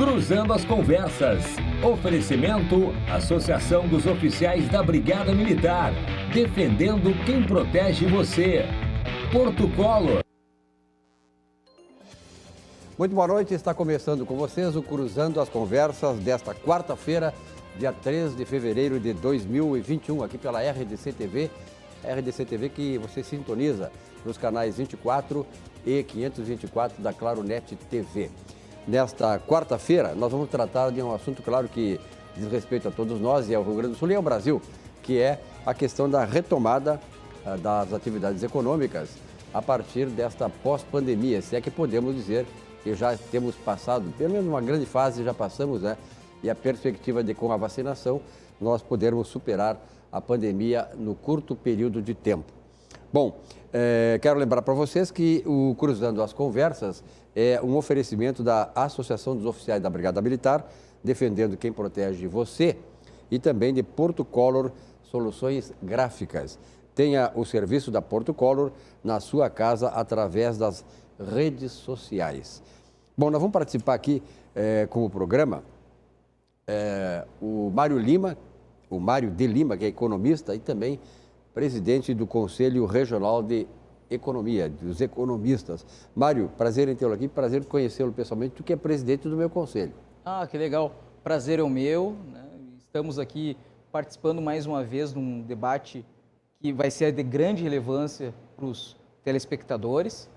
Cruzando as Conversas. Oferecimento: Associação dos Oficiais da Brigada Militar. Defendendo quem protege você. Porto Color. Muito boa noite, está começando com vocês o Cruzando as Conversas desta quarta-feira, dia 3 de fevereiro de 2021, aqui pela RDC TV. RDC TV que você sintoniza nos canais 24 e 524 da Claronet TV. Nesta quarta-feira, nós vamos tratar de um assunto, claro, que diz respeito a todos nós e ao Rio Grande do Sul e ao Brasil, que é a questão da retomada das atividades econômicas a partir desta pós-pandemia, se é que podemos dizer que já temos passado, pelo menos uma grande fase já passamos, né? E a perspectiva de, com a vacinação, nós podermos superar a pandemia no curto período de tempo. Bom, quero lembrar para vocês que o Cruzando as Conversas é um oferecimento da Associação dos Oficiais da Brigada Militar, defendendo quem protege você, e também de Porto Color Soluções Gráficas. Tenha o serviço da Porto Color na sua casa através das redes sociais. Bom, nós vamos participar aqui com o programa o Mário Lima, o Mário de Lima, que é economista e também presidente do Conselho Regional de Economia, dos economistas. Mário, prazer em tê-lo aqui, prazer em conhecê-lo pessoalmente, tu que é presidente do meu conselho. Ah, que legal. Prazer é o meu, né? Estamos aqui participando mais uma vez de um debate que vai ser de grande relevância para os telespectadores.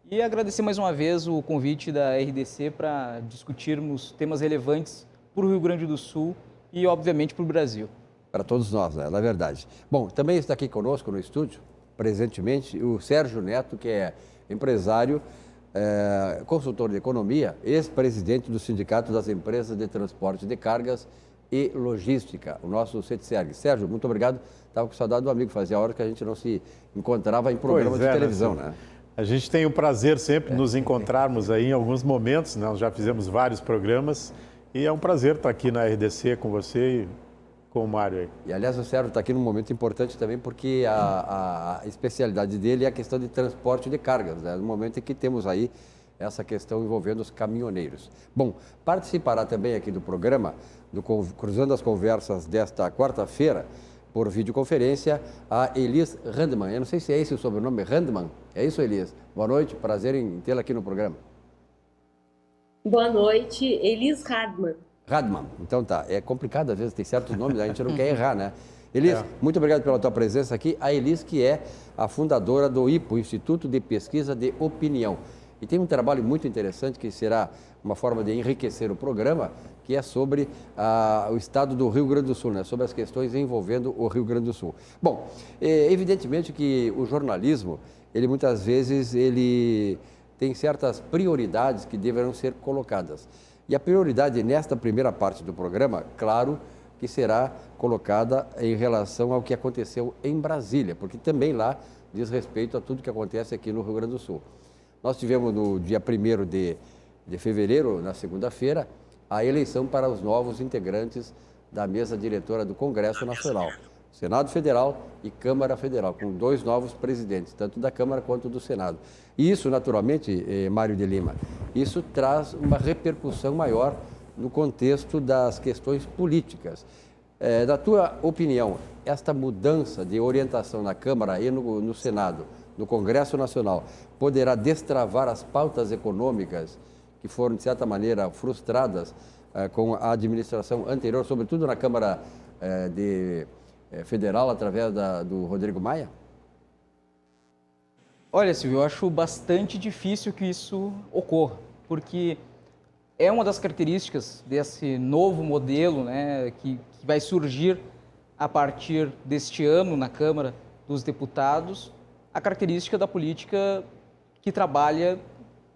E agradecer mais uma vez o convite da RDC para discutirmos temas relevantes para o Rio Grande do Sul e, obviamente, para o Brasil. Para todos nós, né? Na verdade. Bom, também está aqui conosco no estúdio, presentemente, o Sérgio Neto, que é empresário, consultor de economia, ex-presidente do Sindicato das Empresas de Transporte de Cargas e Logística, o nosso CETSERG. Sérgio, muito obrigado. Estava com saudade do amigo, fazia hora que a gente não se encontrava em programa de televisão, né? A gente tem o prazer sempre de nos encontrarmos aí em alguns momentos, né? Nós já fizemos vários programas e é um prazer estar aqui na RDC com você e com o Mário aí. E, aliás, o Sérgio está aqui num momento importante também porque a especialidade dele é a questão de transporte de cargas, né? No momento em que temos aí essa questão envolvendo os caminhoneiros. Bom, participará também aqui do programa, do Cruzando as Conversas desta quarta-feira, por videoconferência, a Elis Randman. Eu não sei se é esse o sobrenome, Randman. É isso, Elis? Boa noite, prazer em tê-la aqui no programa. Boa noite, Elis Radman. Radman, então tá. É complicado, às vezes tem certos nomes, a gente não quer errar, né? Elis, muito obrigado pela tua presença aqui. A Elis, que é a fundadora do IPO, Instituto de Pesquisa de Opinião. E tem um trabalho muito interessante que será uma forma de enriquecer o programa, que é sobre o estado do Rio Grande do Sul, né? Sobre as questões envolvendo o Rio Grande do Sul. Bom, evidentemente que o jornalismo, ele muitas vezes ele tem certas prioridades que deverão ser colocadas. E a prioridade nesta primeira parte do programa, claro, que será colocada em relação ao que aconteceu em Brasília, porque também lá diz respeito a tudo que acontece aqui no Rio Grande do Sul. Nós tivemos no dia 1º de fevereiro, na segunda-feira, a eleição para os novos integrantes da mesa diretora do Congresso Nacional, Senado Federal e Câmara Federal, com 2 novos presidentes, tanto da Câmara quanto do Senado. E isso, naturalmente, Mário de Lima, isso traz uma repercussão maior no contexto das questões políticas. Na tua opinião, esta mudança de orientação na Câmara e no Senado, no Congresso Nacional, poderá destravar as pautas econômicas que foram, de certa maneira, frustradas com a administração anterior, sobretudo na Câmara Federal, através do Rodrigo Maia? Olha, Silvio, eu acho bastante difícil que isso ocorra, porque é uma das características desse novo modelo, né, que vai surgir a partir deste ano na Câmara dos Deputados, a característica da política que trabalha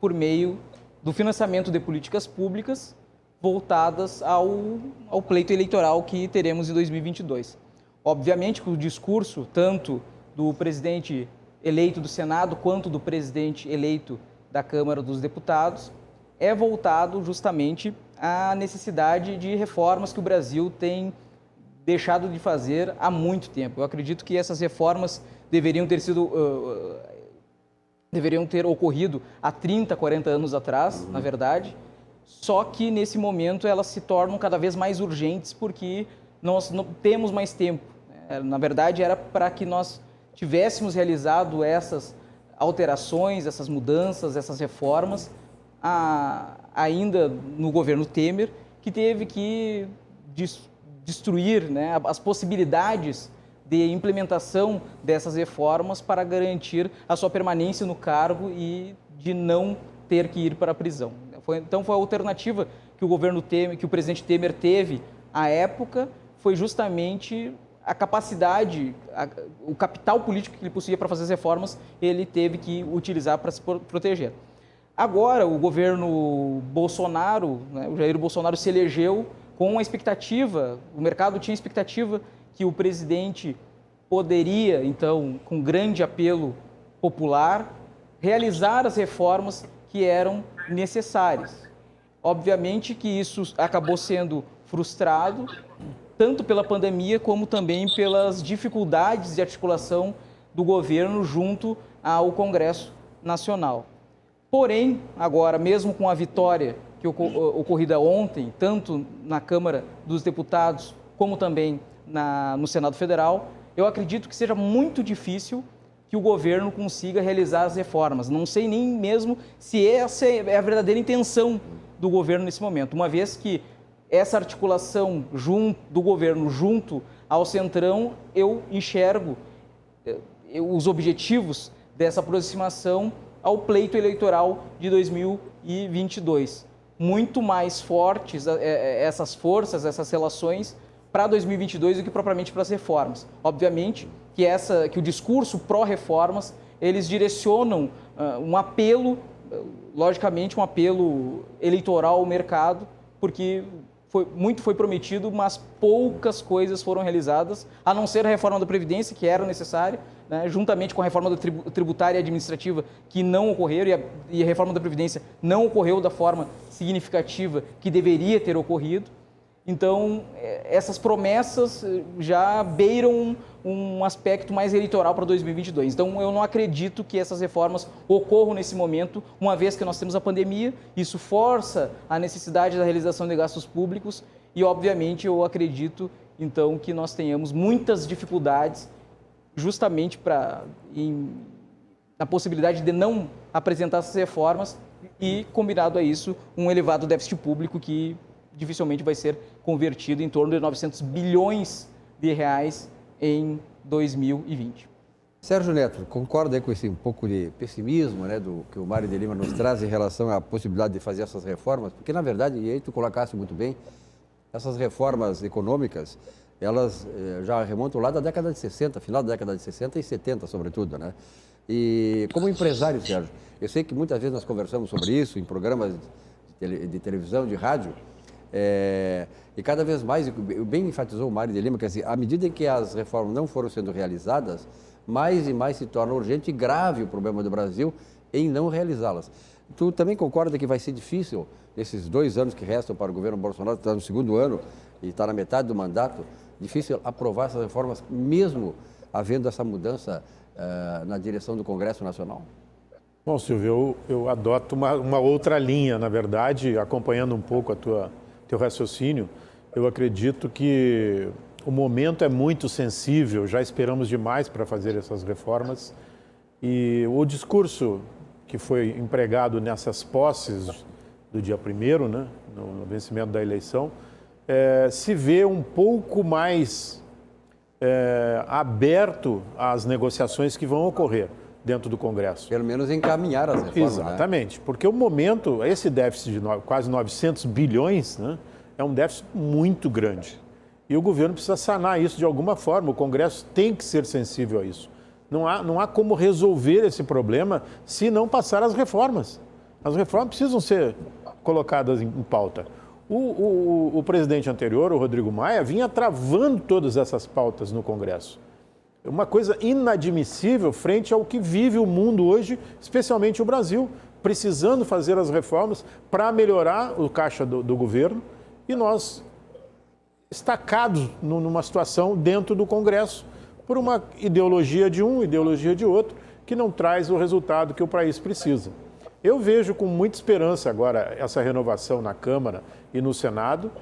por meio do financiamento de políticas públicas voltadas ao pleito eleitoral que teremos em 2022. Obviamente que o discurso, tanto do presidente eleito do Senado quanto do presidente eleito da Câmara dos Deputados, é voltado justamente à necessidade de reformas que o Brasil tem deixado de fazer há muito tempo. Eu acredito que essas reformas deveriam ter ocorrido há 30, 40 anos atrás, na verdade, só que nesse momento elas se tornam cada vez mais urgentes porque nós não temos mais tempo. Na verdade, era para que nós tivéssemos realizado essas alterações, essas mudanças, essas reformas, ainda no governo Temer, que teve que destruir, né, as possibilidades de implementação dessas reformas para garantir a sua permanência no cargo e de não ter que ir para a prisão. Então foi a alternativa que o governo Temer, que o presidente Temer teve à época, foi justamente a capacidade, o capital político que ele possuía para fazer as reformas, ele teve que utilizar para se proteger. Agora, o governo Bolsonaro, né, o Jair Bolsonaro se elegeu com a expectativa, o mercado tinha expectativa que o presidente poderia, então, com grande apelo popular, realizar as reformas que eram necessárias. Obviamente que isso acabou sendo frustrado, tanto pela pandemia como também pelas dificuldades de articulação do governo junto ao Congresso Nacional. Porém, agora, mesmo com a vitória que ocorrida ontem, tanto na Câmara dos Deputados como também no Senado Federal, eu acredito que seja muito difícil que o governo consiga realizar as reformas. Não sei nem mesmo se essa é a verdadeira intenção do governo nesse momento, uma vez que essa articulação do governo junto ao Centrão, eu enxergo os objetivos dessa aproximação ao pleito eleitoral de 2022. Muito mais fortes essas forças, essas relações para 2022 do que propriamente para as reformas. Obviamente que o discurso pró-reformas, eles direcionam um apelo, logicamente um apelo eleitoral ao mercado, porque muito foi prometido, mas poucas coisas foram realizadas, a não ser a reforma da Previdência, que era necessária, né, juntamente com a reforma tributária e administrativa, que não ocorreram, e a reforma da Previdência não ocorreu da forma significativa que deveria ter ocorrido. Então, essas promessas já beiram um aspecto mais eleitoral para 2022. Então, eu não acredito que essas reformas ocorram nesse momento, uma vez que nós temos a pandemia, isso força a necessidade da realização de gastos públicos e, obviamente, eu acredito, então, que nós tenhamos muitas dificuldades justamente na possibilidade de não apresentar essas reformas e, combinado a isso, um elevado déficit público que dificilmente vai ser convertido em torno de 900 bilhões de reais em 2020. Sérgio Neto, concorda aí com esse um pouco de pessimismo, né, do que o Mário de Lima nos traz em relação à possibilidade de fazer essas reformas? Porque, na verdade, e aí tu colocaste muito bem, essas reformas econômicas, elas já remontam lá da década de 60, final da década de 60 e 70, sobretudo, né? E como empresário, Sérgio, eu sei que muitas vezes nós conversamos sobre isso em programas de televisão, de rádio, e cada vez mais, bem enfatizou o Mário de Lima, que assim, à medida em que as reformas não foram sendo realizadas, mais e mais se torna urgente e grave o problema do Brasil em não realizá-las. Tu também concorda que vai ser difícil, nesses 2 anos que restam para o governo Bolsonaro, está no 2º ano e está na metade do mandato, difícil aprovar essas reformas, mesmo havendo essa mudança na direção do Congresso Nacional? Bom, Silvio, eu adoto uma outra linha, na verdade, acompanhando um pouco teu raciocínio. Eu acredito que o momento é muito sensível, já esperamos demais para fazer essas reformas e o discurso que foi empregado nessas posses do dia 1º, né, no vencimento da eleição, se vê um pouco mais aberto às negociações que vão ocorrer dentro do Congresso. Pelo menos encaminhar as reformas. Exatamente, né? Porque o momento, esse déficit de quase 900 bilhões, né, é um déficit muito grande. E o governo precisa sanar isso de alguma forma, o Congresso tem que ser sensível a isso. Não há como resolver esse problema se não passar as reformas. As reformas precisam ser colocadas em pauta. O presidente anterior, o Rodrigo Maia, vinha travando todas essas pautas no Congresso. Uma coisa inadmissível frente ao que vive o mundo hoje, especialmente o Brasil, precisando fazer as reformas para melhorar o caixa do governo e nós estacados numa situação dentro do Congresso por uma ideologia de um, ideologia de outro, que não traz o resultado que o país precisa. Eu vejo com muita esperança agora essa renovação na Câmara e no Senado.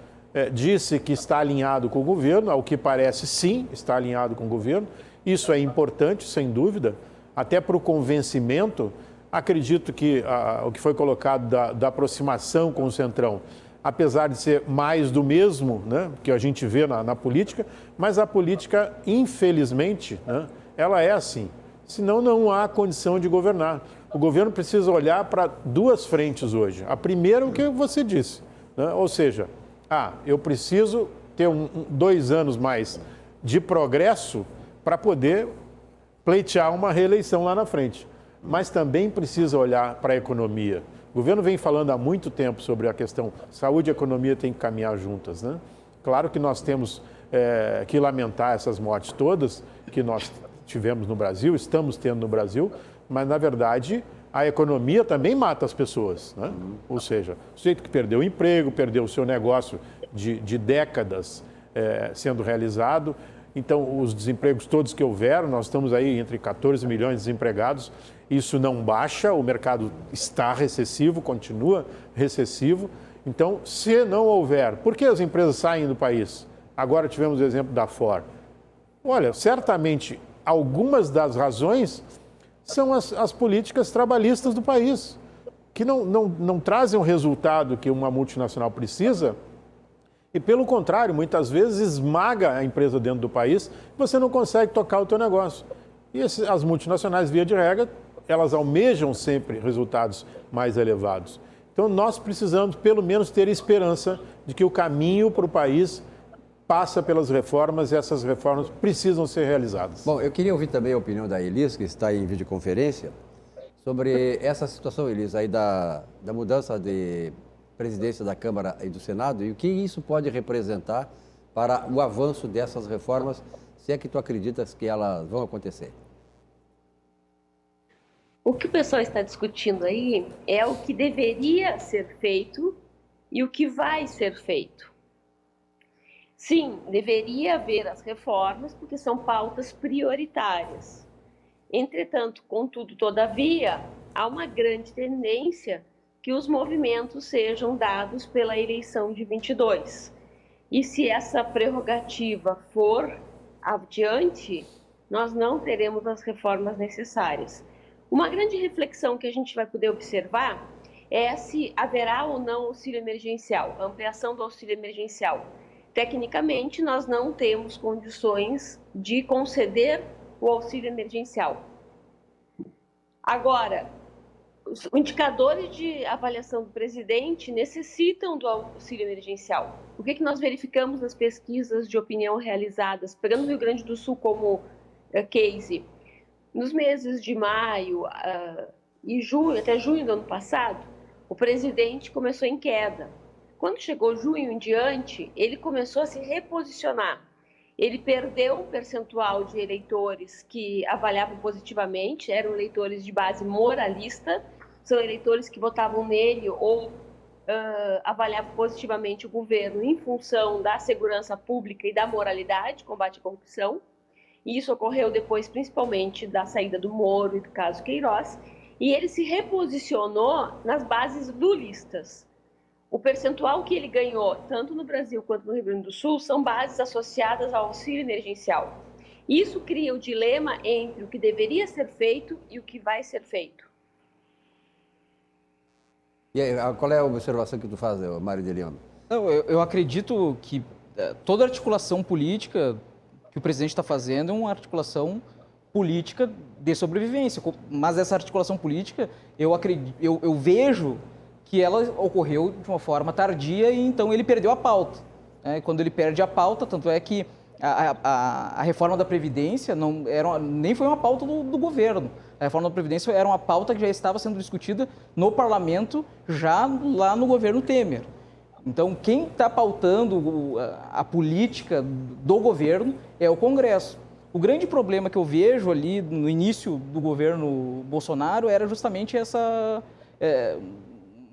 Disse que está alinhado com o governo, ao que parece sim, está alinhado com o governo. Isso é importante, sem dúvida, até para o convencimento. Acredito que o que foi colocado da aproximação com o Centrão, apesar de ser mais do mesmo, né, que a gente vê na política, mas a política, infelizmente, né, ela é assim. Senão não há condição de governar. O governo precisa olhar para duas frentes hoje. A primeira é o que você disse, né? Ou seja, eu preciso ter 2 anos mais de progresso para poder pleitear uma reeleição lá na frente. Mas também precisa olhar para a economia. O governo vem falando há muito tempo sobre a questão saúde e economia têm que caminhar juntas, né? Claro que nós temos que lamentar essas mortes todas que nós tivemos no Brasil, estamos tendo no Brasil, mas, na verdade, a economia também mata as pessoas, né? Ou seja, o sujeito que perdeu o emprego, perdeu o seu negócio de décadas sendo realizado. Então, os desempregos todos que houveram, nós estamos aí entre 14 milhões de desempregados, isso não baixa, o mercado está recessivo, continua recessivo. Então, se não houver, por que as empresas saem do país? Agora tivemos o exemplo da Ford. Olha, certamente, algumas das razões são as políticas trabalhistas do país, que não trazem o resultado que uma multinacional precisa e, pelo contrário, muitas vezes esmaga a empresa dentro do país e você não consegue tocar o teu negócio. E as multinacionais, via de regra, elas almejam sempre resultados mais elevados. Então, nós precisamos, pelo menos, ter esperança de que o caminho para o país passa pelas reformas e essas reformas precisam ser realizadas. Bom, eu queria ouvir também a opinião da Elis, que está em videoconferência, sobre essa situação, Elis, aí da mudança de presidência da Câmara e do Senado e o que isso pode representar para o avanço dessas reformas, se é que tu acreditas que elas vão acontecer. O que o pessoal está discutindo aí é o que deveria ser feito e o que vai ser feito. Sim, deveria haver as reformas, porque são pautas prioritárias. Entretanto, contudo, todavia, há uma grande tendência que os movimentos sejam dados pela eleição de 22. E se essa prerrogativa for adiante, nós não teremos as reformas necessárias. Uma grande reflexão que a gente vai poder observar é se haverá ou não auxílio emergencial, ampliação do auxílio emergencial. Tecnicamente, nós não temos condições de conceder o auxílio emergencial. Agora, os indicadores de avaliação do presidente necessitam do auxílio emergencial. O que nós verificamos nas pesquisas de opinião realizadas, pegando o Rio Grande do Sul como case, nos meses de maio e junho, até junho do ano passado, o presidente começou em queda. Quando chegou junho em diante, ele começou a se reposicionar. Ele perdeu um percentual de eleitores que avaliavam positivamente, eram eleitores de base moralista, são eleitores que votavam nele ou avaliavam positivamente o governo em função da segurança pública e da moralidade, combate à corrupção. E isso ocorreu depois, principalmente, da saída do Moro e do caso Queiroz. E ele se reposicionou nas bases lulistas. O percentual que ele ganhou, tanto no Brasil quanto no Rio Grande do Sul, são bases associadas ao auxílio emergencial. Isso cria o dilema entre o que deveria ser feito e o que vai ser feito. E aí, qual é a observação que tu faz, Mário de Leon? Eu acredito que toda articulação política que o presidente está fazendo é uma articulação política de sobrevivência. Mas essa articulação política, eu vejo que ela ocorreu de uma forma tardia e então ele perdeu a pauta. Quando ele perde a pauta, tanto é que a reforma da Previdência nem foi uma pauta do governo. A reforma da Previdência era uma pauta que já estava sendo discutida no parlamento, já lá no governo Temer. Então, quem está pautando a política do governo é o Congresso. O grande problema que eu vejo ali no início do governo Bolsonaro era justamente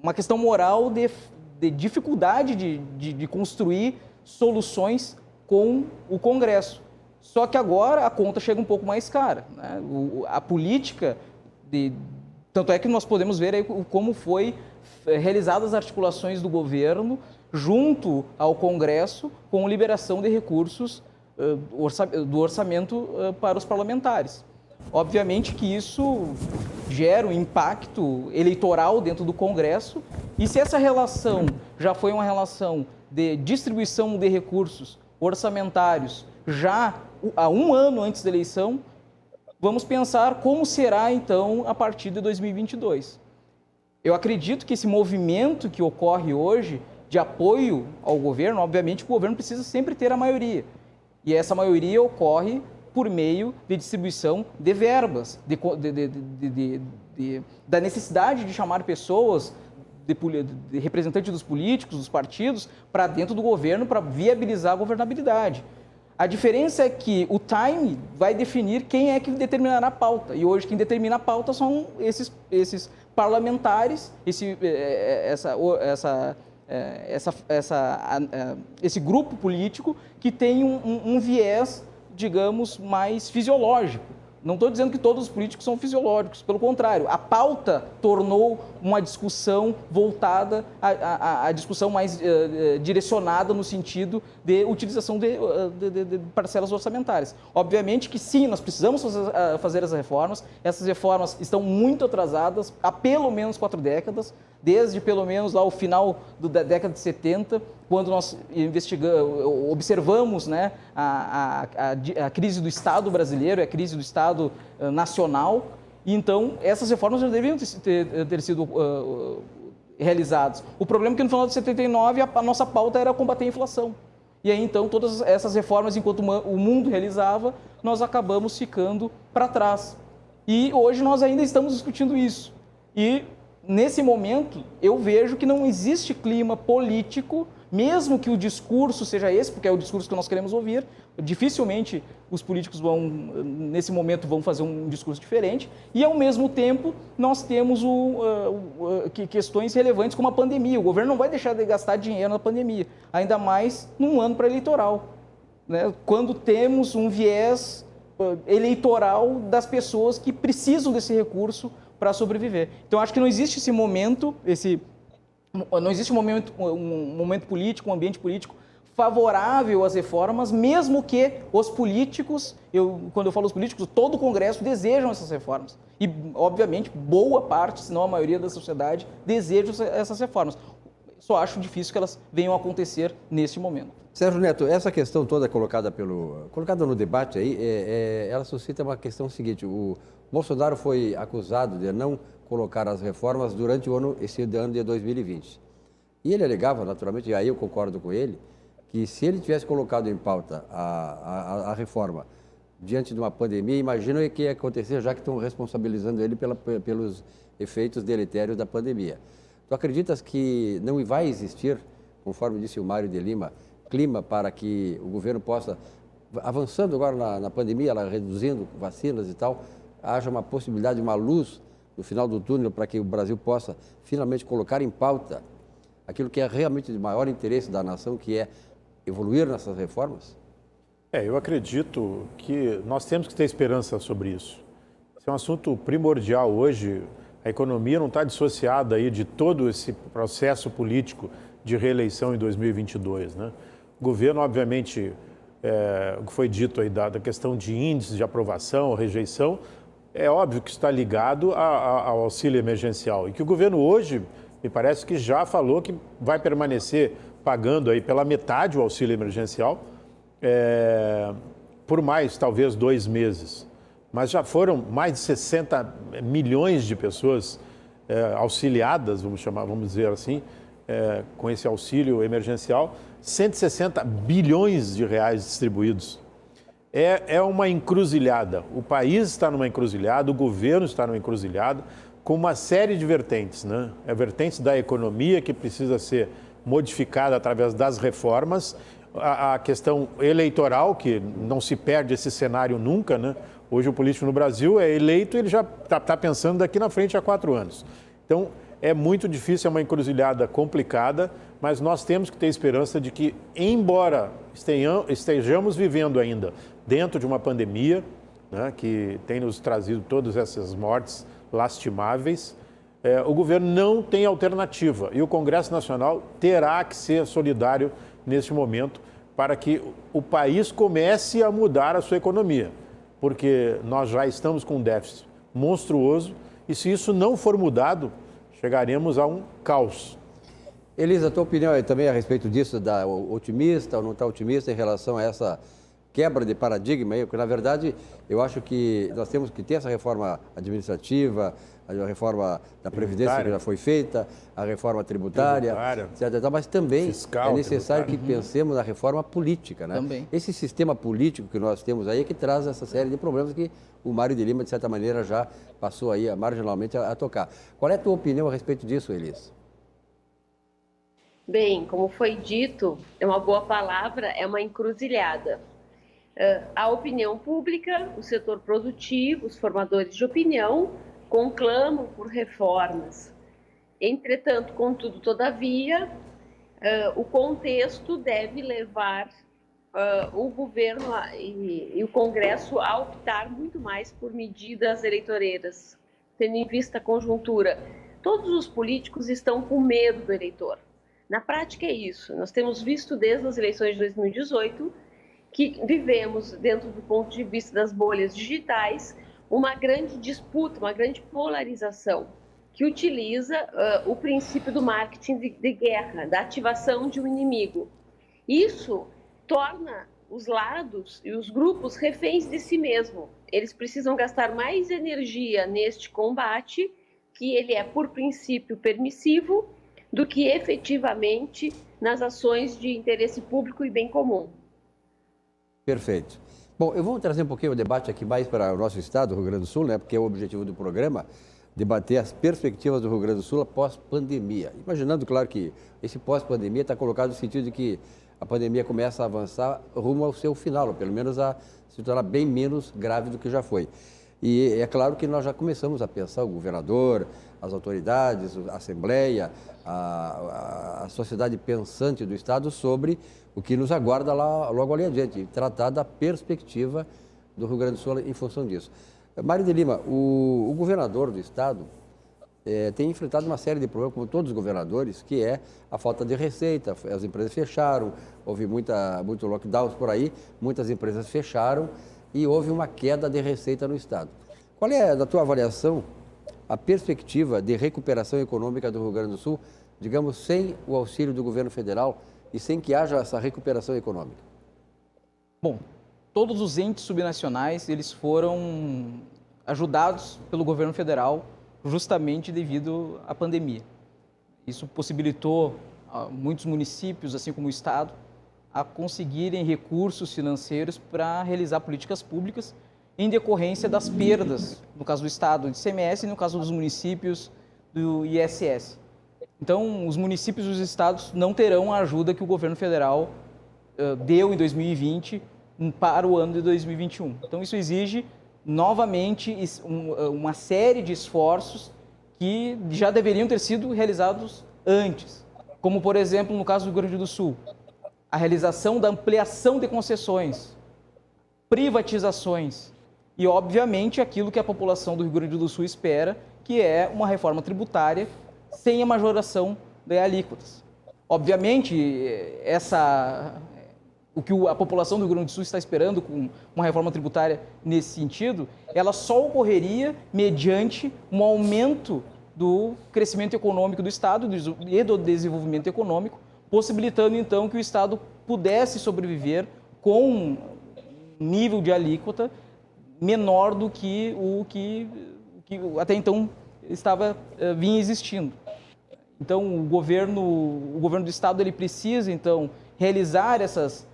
uma questão moral de dificuldade de construir soluções com o Congresso. Só que agora a conta chega um pouco mais cara, né? A política Tanto é que nós podemos ver aí como foi realizadas as articulações do governo junto ao Congresso com liberação de recursos do orçamento para os parlamentares. Obviamente que isso gera um impacto eleitoral dentro do Congresso, e se essa relação já foi uma relação de distribuição de recursos orçamentários já há um ano antes da eleição, vamos pensar como será então a partir de 2022. Eu acredito que esse movimento que ocorre hoje de apoio ao governo, obviamente o governo precisa sempre ter a maioria, e essa maioria ocorre por meio de distribuição de verbas, da necessidade de chamar pessoas, de representantes dos políticos, dos partidos, para dentro do governo, para viabilizar a governabilidade. A diferença é que o time vai definir quem é que determinará a pauta, e hoje quem determina a pauta são esses parlamentares, esse grupo político que tem um viés, digamos, mais fisiológico. Não estou dizendo que todos os políticos são fisiológicos, pelo contrário, a pauta tornou uma discussão voltada à discussão mais direcionada no sentido de utilização de parcelas orçamentárias. Obviamente que sim, nós precisamos fazer essas reformas estão muito atrasadas há pelo menos 4 décadas, desde pelo menos lá o final da década de 70, quando nós observamos, né, a crise do Estado brasileiro, a crise do Estado nacional, e então essas reformas já deveriam ter sido realizadas. O problema é que no final de 79 a nossa pauta era combater a inflação. E aí então todas essas reformas, enquanto o mundo realizava, nós acabamos ficando para trás. E hoje nós ainda estamos discutindo isso. E nesse momento eu vejo que não existe clima político, mesmo que o discurso seja esse, porque é o discurso que nós queremos ouvir, dificilmente os políticos nesse momento, vão fazer um discurso diferente, e ao mesmo tempo nós temos questões relevantes como a pandemia. O governo não vai deixar de gastar dinheiro na pandemia, ainda mais num ano pré-eleitoral, né? Quando temos um viés eleitoral das pessoas que precisam desse recurso para sobreviver. Então, acho que não existe esse momento, não existe um momento político, um ambiente político favorável às reformas, mesmo que os políticos, quando eu falo os políticos, todo o Congresso desejam essas reformas. E, obviamente, boa parte, se não a maioria da sociedade, deseja essas reformas. Só acho difícil que elas venham a acontecer neste momento. Sérgio Neto, essa questão toda colocada no debate aí, ela suscita uma questão seguinte: o Bolsonaro foi acusado de não colocar as reformas durante esse ano de 2020. E ele alegava, naturalmente, e aí eu concordo com ele, que se ele tivesse colocado em pauta a reforma diante de uma pandemia, imagina o que ia acontecer, já que estão responsabilizando ele pelos efeitos deletérios da pandemia. Tu acreditas que não vai existir, conforme disse o Mário de Lima, clima para que o governo possa, avançando agora na pandemia, ela reduzindo vacinas e tal, haja uma possibilidade, uma luz no final do túnel para que o Brasil possa finalmente colocar em pauta aquilo que é realmente de maior interesse da nação, que é evoluir nessas reformas? Eu acredito que nós temos que ter esperança sobre isso. Esse é um assunto primordial hoje. A economia não está dissociada aí de todo esse processo político de reeleição em 2022, né? O governo, obviamente, o que foi dito aí da questão de índices de aprovação, rejeição, é óbvio que está ligado ao auxílio emergencial. E que o governo hoje, me parece que já falou que vai permanecer pagando aí pela metade o auxílio emergencial, por mais, talvez, 2 meses. Mas já foram mais de 60 milhões de pessoas auxiliadas, vamos dizer assim, com esse auxílio emergencial, 160 bilhões de reais distribuídos. É uma encruzilhada. O país está numa encruzilhada, o governo está numa encruzilhada, com uma série de vertentes, né? Vertentes da economia que precisa ser modificada através das reformas, a questão eleitoral, que não se perde esse cenário nunca, né? Hoje o político no Brasil é eleito e ele já está pensando daqui na frente há 4 anos. Então, é muito difícil, é uma encruzilhada complicada, mas nós temos que ter esperança de que, embora estejamos vivendo ainda dentro de uma pandemia, né, que tem nos trazido todas essas mortes lastimáveis. O governo não tem alternativa e o Congresso Nacional terá que ser solidário neste momento para que o país comece a mudar a sua economia, porque nós já estamos com um déficit monstruoso e se isso não for mudado, chegaremos a um caos. Elisa, a tua opinião também a respeito disso, da otimista ou não está otimista em relação a essa quebra de paradigma aí? Porque, na verdade, eu acho que nós temos que ter essa reforma administrativa, a reforma da Previdência que já foi feita, a reforma tributária, etc. Mas também fiscal, é necessário que pensemos na reforma política, né? Também. Esse sistema político que nós temos aí é que traz essa série de problemas que o Mário de Lima, de certa maneira, já passou aí marginalmente a tocar. Qual é a tua opinião a respeito disso, Elisa? Bem, como foi dito, é uma boa palavra, é uma encruzilhada. A opinião pública, o setor produtivo, os formadores de opinião conclamam por reformas. Entretanto, contudo, todavia, o contexto deve levar o governo e o Congresso a optar muito mais por medidas eleitoreiras, tendo em vista a conjuntura. Todos os políticos estão com medo do eleitor. Na prática é isso. Nós temos visto desde as eleições de 2018 que vivemos, dentro do ponto de vista das bolhas digitais, uma grande disputa, uma grande polarização, que utiliza o princípio do marketing de guerra, da ativação de um inimigo. Isso torna os lados e os grupos reféns de si mesmo. Eles precisam gastar mais energia neste combate, que ele é, por princípio, permissivo, do que efetivamente nas ações de interesse público e bem comum. Perfeito. Bom, eu vou trazer um pouquinho o debate aqui mais para o nosso estado, o Rio Grande do Sul, né? Porque é o objetivo do programa, debater as perspectivas do Rio Grande do Sul após pandemia. Imaginando, claro, que esse pós-pandemia está colocado no sentido de que a pandemia começa a avançar rumo ao seu final, ou pelo menos a se tornar bem menos grave do que já foi. E é claro que nós já começamos a pensar, o governador, as autoridades, a Assembleia, a sociedade pensante do Estado sobre o que nos aguarda lá, logo ali adiante, e tratar da perspectiva do Rio Grande do Sul em função disso. Mário de Lima, o governador do Estado tem enfrentado uma série de problemas, como todos os governadores, que é a falta de receita. As empresas fecharam, houve muito lockdowns por aí, muitas empresas fecharam e houve uma queda de receita no Estado. Qual é, da tua avaliação, a perspectiva de recuperação econômica do Rio Grande do Sul, digamos, sem o auxílio do governo federal e sem que haja essa recuperação econômica? Bom, todos os entes subnacionais, eles foram ajudados pelo governo federal justamente devido à pandemia. Isso possibilitou a muitos municípios, assim como o Estado, a conseguirem recursos financeiros para realizar políticas públicas em decorrência das perdas, no caso do Estado, do ICMS, e no caso dos municípios, do ISS. Então, os municípios e os estados não terão a ajuda que o governo federal deu em 2020 para o ano de 2021. Então, isso exige, novamente, uma série de esforços que já deveriam ter sido realizados antes. Como, por exemplo, no caso do Rio Grande do Sul, a realização da ampliação de concessões, privatizações e, obviamente, aquilo que a população do Rio Grande do Sul espera, que é uma reforma tributária sem a majoração de alíquotas. Obviamente, o que a população do Rio Grande do Sul está esperando com uma reforma tributária nesse sentido, ela só ocorreria mediante um aumento do crescimento econômico do Estado e do desenvolvimento econômico, possibilitando, então, que o Estado pudesse sobreviver com um nível de alíquota menor do que o que até então vinha existindo. Então, o governo do Estado ele precisa, então, realizar essas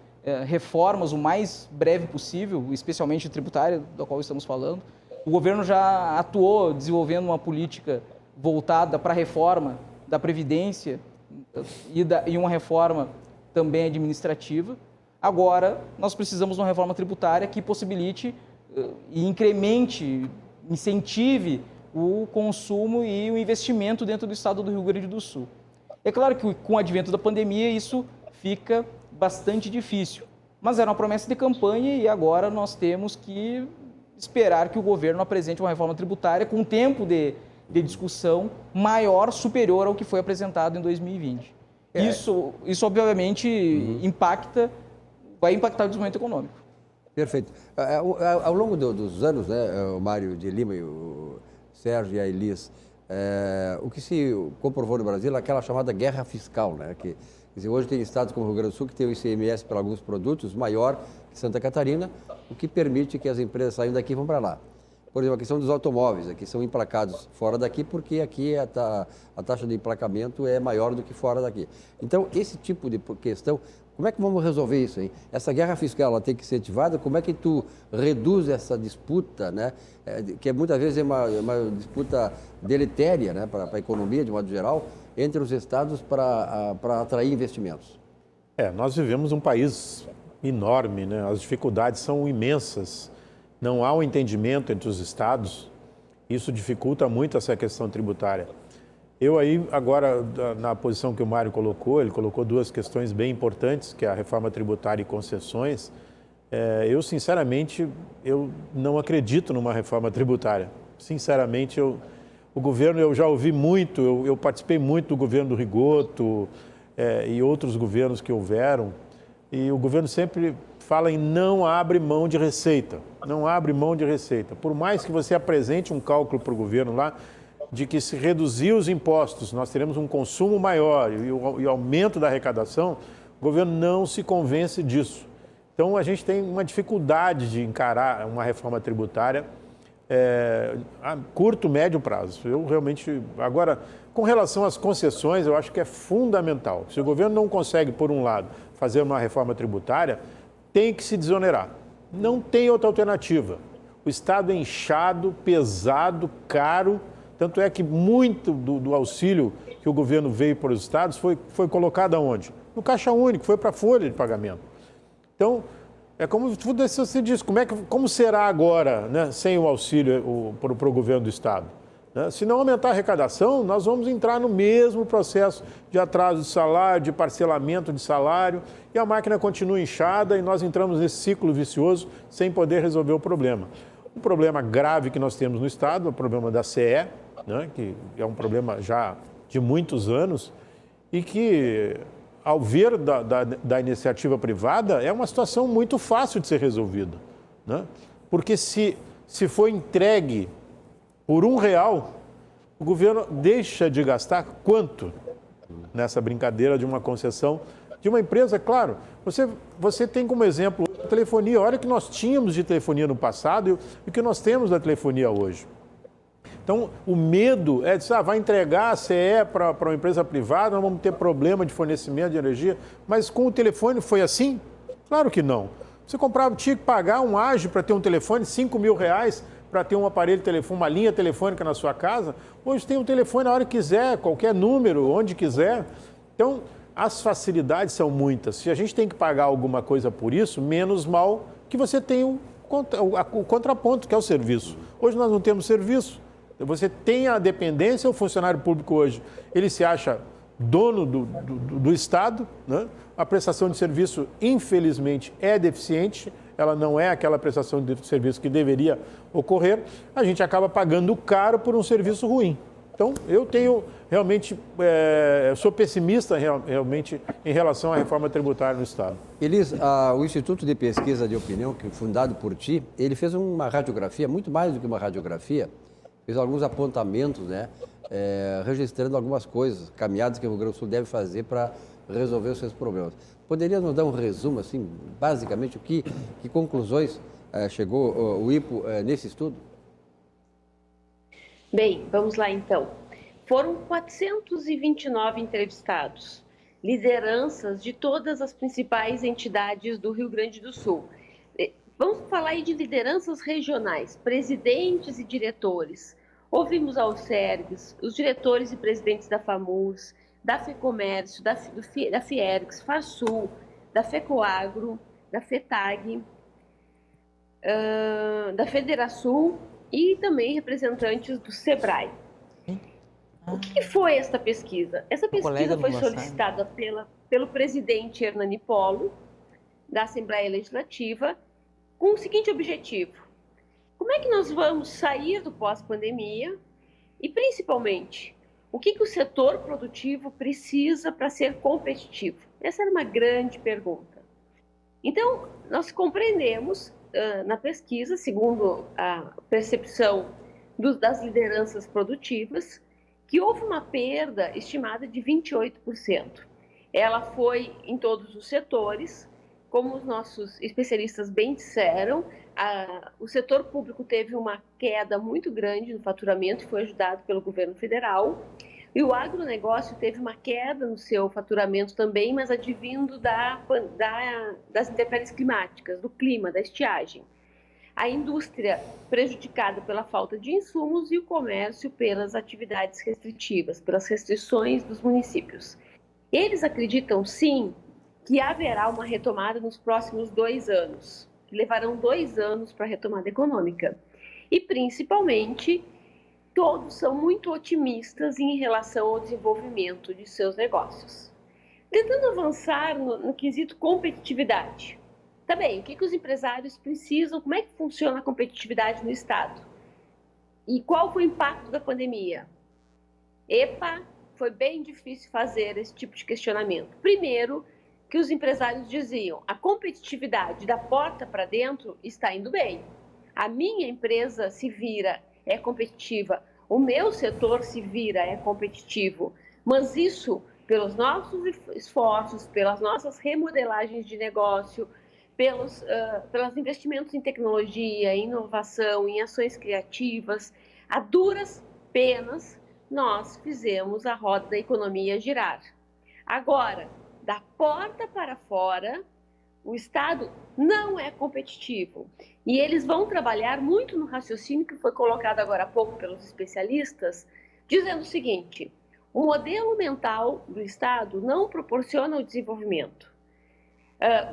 reformas o mais breve possível, especialmente tributária, da qual estamos falando. O governo já atuou desenvolvendo uma política voltada para a reforma da Previdência e uma reforma também administrativa. Agora, nós precisamos de uma reforma tributária que possibilite e incremente, incentive o consumo e o investimento dentro do estado do Rio Grande do Sul. É claro que com o advento da pandemia isso fica bastante difícil, mas era uma promessa de campanha e agora nós temos que esperar que o governo apresente uma reforma tributária com tempo de discussão maior, superior ao que foi apresentado em 2020. Isso obviamente vai impactar o desenvolvimento econômico. Perfeito. Ao longo dos anos, né, o Mário de Lima e o Sérgio e a Elis, o que se comprovou no Brasil é aquela chamada guerra fiscal, né? Que, quer dizer, hoje tem estados como o Rio Grande do Sul que tem o ICMS para alguns produtos maior que Santa Catarina, o que permite que as empresas saiam daqui e vão para lá. Por exemplo, a questão dos automóveis, aqui são emplacados fora daqui porque aqui a taxa de emplacamento é maior do que fora daqui. Então, esse tipo de questão, como é que vamos resolver isso, hein? Essa guerra fiscal ela tem que ser ativada, como é que tu reduz essa disputa, né? Que muitas vezes é uma disputa deletéria, né? Para a economia, de modo geral, entre os estados para atrair investimentos. Nós vivemos um país enorme, né? As dificuldades são imensas. Não há um entendimento entre os estados, isso dificulta muito essa questão tributária. Eu aí, agora, na posição que o Mário colocou, ele colocou duas questões bem importantes, que é a reforma tributária e concessões. Eu, sinceramente, eu não acredito numa reforma tributária. Sinceramente, o governo, eu já ouvi muito, eu participei muito do governo do Rigoto e outros governos que houveram, e o governo sempre fala em não abre mão de receita, não abre mão de receita. Por mais que você apresente um cálculo para o governo lá, de que se reduzir os impostos, nós teremos um consumo maior e o aumento da arrecadação, o governo não se convence disso. Então, a gente tem uma dificuldade de encarar uma reforma tributária a curto, médio prazo. Eu realmente... Agora, com relação às concessões, eu acho que é fundamental. Se o governo não consegue, por um lado, fazer uma reforma tributária, tem que se desonerar. Não tem outra alternativa. O Estado é inchado, pesado, caro. Tanto é que muito do auxílio que o governo veio para os estados foi colocado aonde? No Caixa Único, foi para a folha de pagamento. Então, é como você disse, como será agora, né, sem o auxílio para o governo do estado? Né? Se não aumentar a arrecadação, nós vamos entrar no mesmo processo de atraso de salário, de parcelamento de salário, e a máquina continua inchada e nós entramos nesse ciclo vicioso sem poder resolver o problema. Um problema grave que nós temos no estado é o problema da CE, né, que é um problema já de muitos anos e que, ao ver da iniciativa privada, é uma situação muito fácil de ser resolvida. Né? Porque se for entregue por R$1, o governo deixa de gastar quanto nessa brincadeira de uma concessão de uma empresa? Claro, você tem como exemplo a telefonia. Olha o que nós tínhamos de telefonia no passado e o que nós temos da telefonia hoje. Então, o medo é de, vai entregar a CE para uma empresa privada, nós vamos ter problema de fornecimento de energia, mas com o telefone foi assim? Claro que não. Você tinha que pagar um ágio para ter um telefone, R$5.000 para ter um aparelho telefone, uma linha telefônica na sua casa. Hoje tem um telefone a hora que quiser, qualquer número, onde quiser. Então, as facilidades são muitas. Se a gente tem que pagar alguma coisa por isso, menos mal que você tem o contraponto, que é o serviço. Hoje nós não temos serviço. Você tem a dependência, o funcionário público hoje, ele se acha dono do Estado, né? A prestação de serviço, infelizmente, é deficiente, ela não é aquela prestação de serviço que deveria ocorrer, a gente acaba pagando caro por um serviço ruim. Então, eu tenho realmente, sou pessimista realmente em relação à reforma tributária no Estado. Elis, o Instituto de Pesquisa de Opinião, que é fundado por ti, ele fez uma radiografia, muito mais do que uma radiografia, fez alguns apontamentos, né, registrando algumas coisas, caminhadas que o Rio Grande do Sul deve fazer para resolver os seus problemas. Poderia nos dar um resumo, assim, basicamente, que conclusões chegou o IPO nesse estudo? Bem, vamos lá então. Foram 429 entrevistados, lideranças de todas as principais entidades do Rio Grande do Sul. Vamos falar aí de lideranças regionais, presidentes e diretores. Ouvimos aos SERGs, os diretores e presidentes da FAMURS, da FEComércio, da Fiergs, FARSUL, da FECOAGRO, da FETAG, da Federasul e também representantes do SEBRAE. O que foi esta pesquisa? Essa pesquisa foi solicitada pelo presidente Hernani Polo, da Assembleia Legislativa, com o seguinte objetivo: como é que nós vamos sair do pós-pandemia e, principalmente, o que o setor produtivo precisa para ser competitivo? Essa era uma grande pergunta. Então, nós compreendemos na pesquisa, segundo a percepção das lideranças produtivas, que houve uma perda estimada de 28%. Ela foi em todos os setores, como os nossos especialistas bem disseram, o setor público teve uma queda muito grande no faturamento, foi ajudado pelo governo federal, e o agronegócio teve uma queda no seu faturamento também, mas advindo das intempéries climáticas, do clima, da estiagem. A indústria prejudicada pela falta de insumos e o comércio pelas atividades restritivas, pelas restrições dos municípios. Eles acreditam, sim, que haverá uma retomada nos próximos 2 anos, que levarão 2 anos para a retomada econômica. E, principalmente, todos são muito otimistas em relação ao desenvolvimento de seus negócios. Tentando avançar no quesito competitividade. Tá bem, o que os empresários precisam, como é que funciona a competitividade no Estado? E qual foi o impacto da pandemia? Foi bem difícil fazer esse tipo de questionamento. Primeiro, que os empresários diziam, a competitividade da porta para dentro está indo bem. A minha empresa se vira, é competitiva, o meu setor se vira, é competitivo, mas isso, pelos nossos esforços, pelas nossas remodelagens de negócio, pelos investimentos em tecnologia, em inovação, em ações criativas, a duras penas, nós fizemos a roda da economia girar. Agora, da porta para fora, o Estado não é competitivo. E eles vão trabalhar muito no raciocínio que foi colocado agora há pouco pelos especialistas, dizendo o seguinte, o modelo mental do Estado não proporciona o desenvolvimento.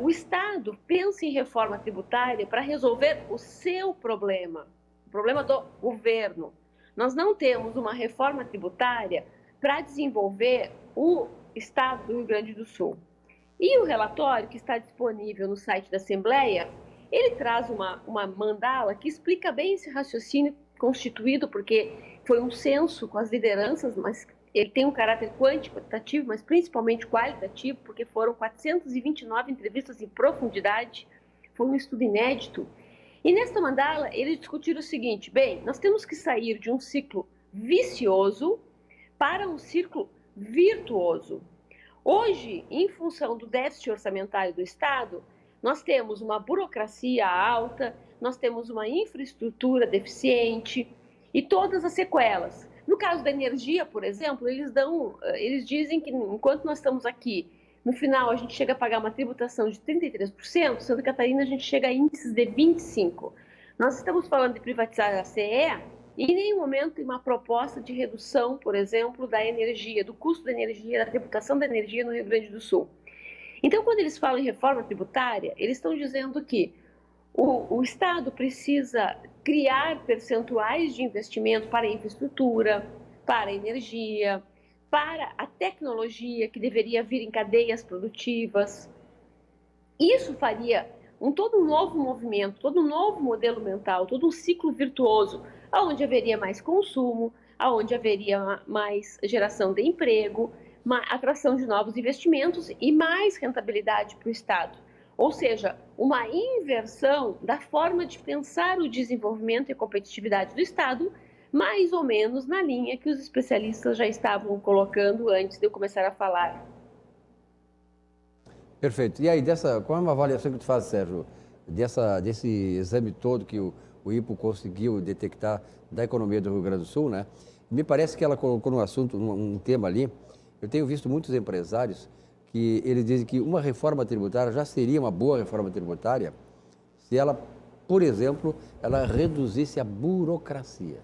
O Estado pensa em reforma tributária para resolver o seu problema, o problema do governo. Nós não temos uma reforma tributária para desenvolver o Estado do Rio Grande do Sul. E o relatório que está disponível no site da Assembleia, ele traz uma mandala que explica bem esse raciocínio constituído, porque foi um censo com as lideranças, mas ele tem um caráter quantitativo, mas principalmente qualitativo, porque foram 429 entrevistas em profundidade, foi um estudo inédito. E nesta mandala, eles discutiram o seguinte, bem, nós temos que sair de um ciclo vicioso para um ciclo virtuoso. Hoje, em função do déficit orçamentário do Estado, nós temos uma burocracia alta, nós temos uma infraestrutura deficiente e todas as sequelas. No caso da energia, por exemplo, eles dizem que enquanto nós estamos aqui, no final a gente chega a pagar uma tributação de 33%, Santa Catarina a gente chega a índices de 25%. Nós estamos falando de privatizar a CE e em nenhum momento tem uma proposta de redução, por exemplo, da energia, do custo da energia, da tributação da energia no Rio Grande do Sul. Então, quando eles falam em reforma tributária, eles estão dizendo que o Estado precisa criar percentuais de investimento para a infraestrutura, para a energia, para a tecnologia que deveria vir em cadeias produtivas. Isso faria todo um novo movimento, todo um novo modelo mental, todo um ciclo virtuoso, onde haveria mais consumo, onde haveria mais geração de emprego, atração de novos investimentos e mais rentabilidade para o Estado. Ou seja, uma inversão da forma de pensar o desenvolvimento e a competitividade do Estado, mais ou menos na linha que os especialistas já estavam colocando antes de eu começar a falar. Perfeito. E aí, qual é uma avaliação que tu faz, Sérgio, desse exame todo que o IPO conseguiu detectar da economia do Rio Grande do Sul, né? Me parece que ela colocou no assunto, um tema ali, eu tenho visto muitos empresários que eles dizem que uma reforma tributária já seria uma boa reforma tributária se ela, por exemplo, ela reduzisse a burocracia.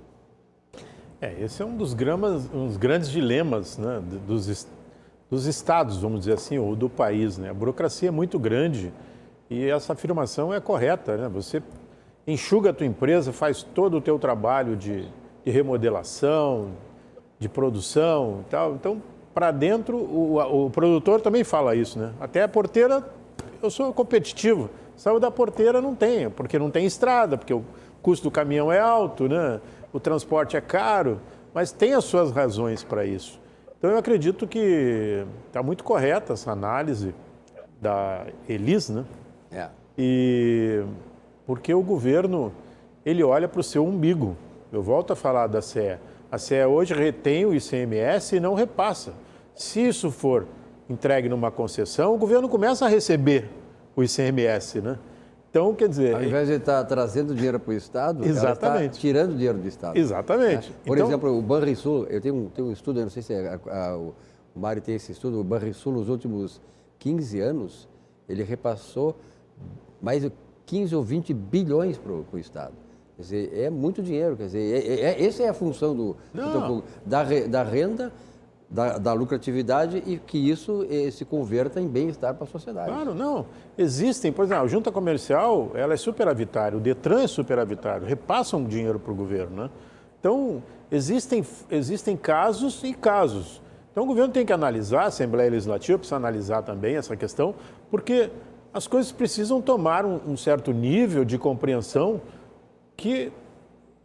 Esse é um dos grandes dilemas, né, dos estados, vamos dizer assim, ou do país, né? A burocracia é muito grande e essa afirmação é correta, né? Você enxuga a tua empresa, faz todo o teu trabalho de remodelação, de produção e tal. Então, para dentro, o produtor também fala isso, né? Até a porteira, eu sou competitivo. Saiu da porteira, não tem, porque não tem estrada, porque o custo do caminhão é alto, né? O transporte é caro, mas tem as suas razões para isso. Então, eu acredito que está muito correta essa análise da Elis, né? E porque o governo, ele olha para o seu umbigo. Eu volto a falar da CE. A CE hoje retém o ICMS e não repassa. Se isso for entregue numa concessão, o governo começa a receber o ICMS, né? Então, quer dizer... Ao invés de estar trazendo dinheiro para o Estado, exatamente, ela está tirando dinheiro do Estado. Exatamente. Né? Por exemplo, o Banrisul, eu tenho um estudo, eu não sei se o Mário tem esse estudo, o Banrisul nos últimos 15 anos, ele repassou mais de 15 ou 20 bilhões para o Estado. Quer dizer, é muito dinheiro, quer dizer, essa é a função da renda, da lucratividade e que isso se converta em bem-estar para a sociedade. Claro, não. Existem, por exemplo, a junta comercial, ela é superavitária, o Detran é superavitário, repassam dinheiro para o governo, né? Então, existem casos e casos. Então, o governo tem que analisar, a Assembleia Legislativa precisa analisar também essa questão, porque as coisas precisam tomar um certo nível de compreensão que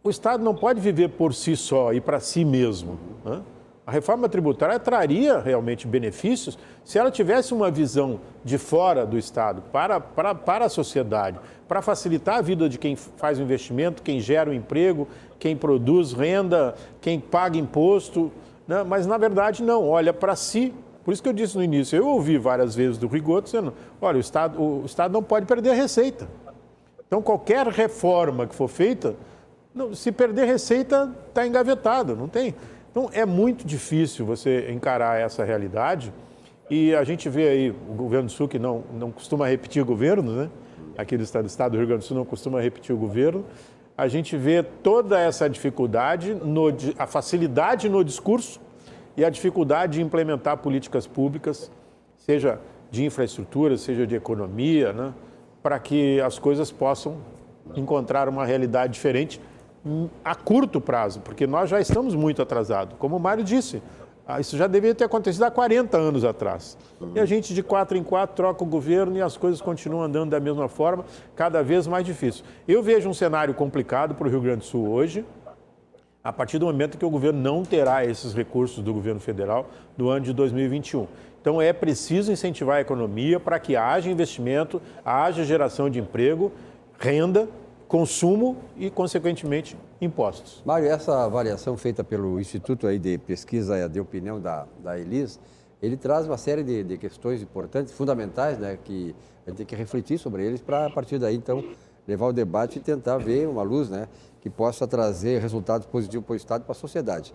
o Estado não pode viver por si só e para si mesmo, né? A reforma tributária traria realmente benefícios se ela tivesse uma visão de fora do Estado, para a sociedade, para facilitar a vida de quem faz o investimento, quem gera o emprego, quem produz renda, quem paga imposto, né? Mas, na verdade, não, olha para si. Por isso que eu disse no início, eu ouvi várias vezes do Rigoto dizendo, olha, o Estado não pode perder a receita. Então, qualquer reforma que for feita, se perder receita, está engavetado, não tem. Então, é muito difícil você encarar essa realidade e a gente vê aí o governo do Sul, que não costuma repetir governos, né? Aqui do estado do Rio Grande do Sul não costuma repetir o governo. A gente vê toda essa dificuldade, a facilidade no discurso e a dificuldade de implementar políticas públicas, seja de infraestrutura, seja de economia, né? Para que as coisas possam encontrar uma realidade diferente a curto prazo, porque nós já estamos muito atrasados. Como o Mário disse, isso já deveria ter acontecido há 40 anos atrás. E a gente, de 4 em 4, troca o governo e as coisas continuam andando da mesma forma, cada vez mais difícil. Eu vejo um cenário complicado para o Rio Grande do Sul hoje, a partir do momento que o governo não terá esses recursos do governo federal no ano de 2021. Então, é preciso incentivar a economia para que haja investimento, haja geração de emprego, renda, consumo e, consequentemente, impostos. Mário, essa avaliação feita pelo Instituto aí de Pesquisa de Opinião da Elis, ele traz uma série de questões importantes, fundamentais, né, que a gente tem que refletir sobre eles para, a partir daí, então, levar o debate e tentar ver uma luz, né, que possa trazer resultados positivos para o Estado e para a sociedade.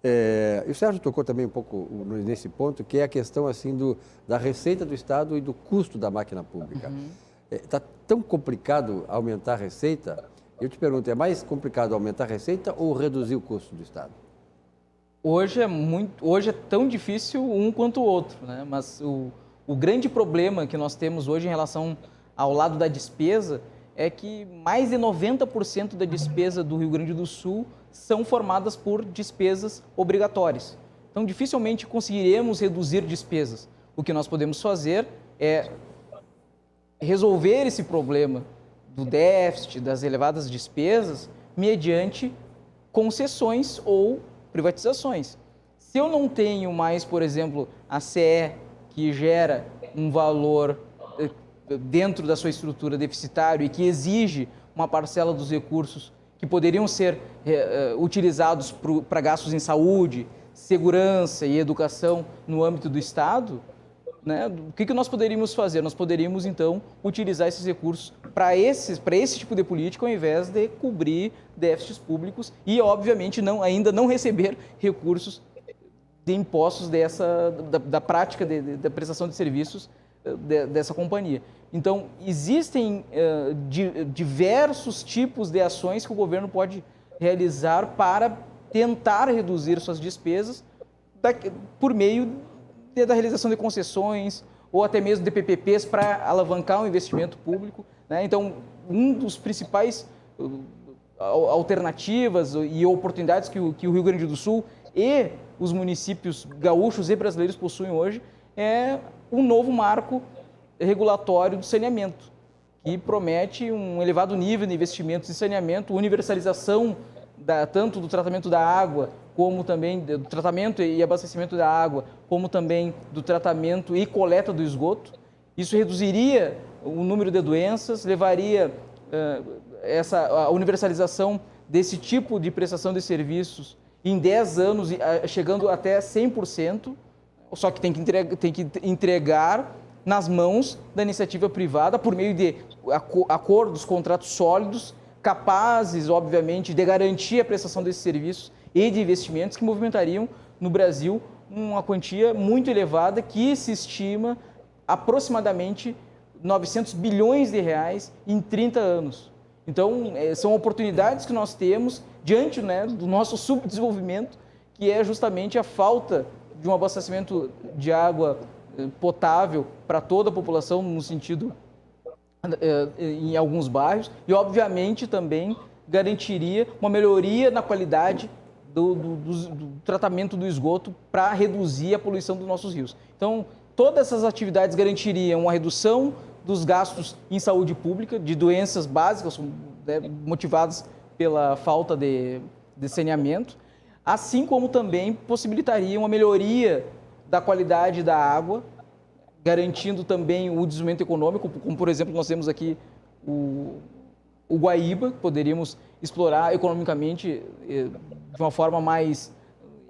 E o Sérgio tocou também um pouco nesse ponto, que é a questão assim, da receita do Estado e do custo da máquina pública. Está tão complicado aumentar a receita? Eu te pergunto, é mais complicado aumentar a receita ou reduzir o custo do Estado? Hoje é tão difícil um quanto o outro, né? Mas o grande problema que nós temos hoje em relação ao lado da despesa é que mais de 90% da despesa do Rio Grande do Sul são formadas por despesas obrigatórias. Então, dificilmente conseguiremos reduzir despesas. O que nós podemos fazer é resolver esse problema do déficit, das elevadas despesas, mediante concessões ou privatizações. Se eu não tenho mais, por exemplo, a CE, que gera um valor dentro da sua estrutura deficitário e que exige uma parcela dos recursos que poderiam ser utilizados para gastos em saúde, segurança e educação no âmbito do Estado, né? O que nós poderíamos fazer? Nós poderíamos, então, utilizar esses recursos para esse tipo de política, ao invés de cobrir déficits públicos e, obviamente, ainda não receber recursos de impostos da prática da prestação de serviços dessa companhia. Então, existem diversos tipos de ações que o governo pode realizar para tentar reduzir suas despesas por meio da realização de concessões ou até mesmo de PPPs para alavancar o investimento público, né? Então, um dos principais alternativas e oportunidades que o Rio Grande do Sul e os municípios gaúchos e brasileiros possuem hoje é um novo marco regulatório do saneamento, que promete um elevado nível de investimentos em saneamento, universalização tanto do tratamento da água, como também do tratamento e abastecimento da água, como também do tratamento e coleta do esgoto. Isso reduziria o número de doenças, levaria a universalização desse tipo de prestação de serviços em 10 anos, chegando até 100%, só que tem que entregar nas mãos da iniciativa privada por meio de acordos, contratos sólidos, capazes, obviamente, de garantir a prestação desses serviços e de investimentos que movimentariam no Brasil uma quantia muito elevada que se estima aproximadamente 900 bilhões de reais em 30 anos. Então, são oportunidades que nós temos diante, né, do nosso subdesenvolvimento, que é justamente a falta de um abastecimento de água potável para toda a população, no sentido, em alguns bairros, e, obviamente, também garantiria uma melhoria na qualidade do tratamento do esgoto para reduzir a poluição dos nossos rios. Então, todas essas atividades garantiriam uma redução dos gastos em saúde pública, de doenças básicas, motivadas pela falta de saneamento, assim como também possibilitaria uma melhoria da qualidade da água, garantindo também o desenvolvimento econômico, como, por exemplo, nós temos aqui o Guaíba, que poderíamos explorar economicamente de uma forma mais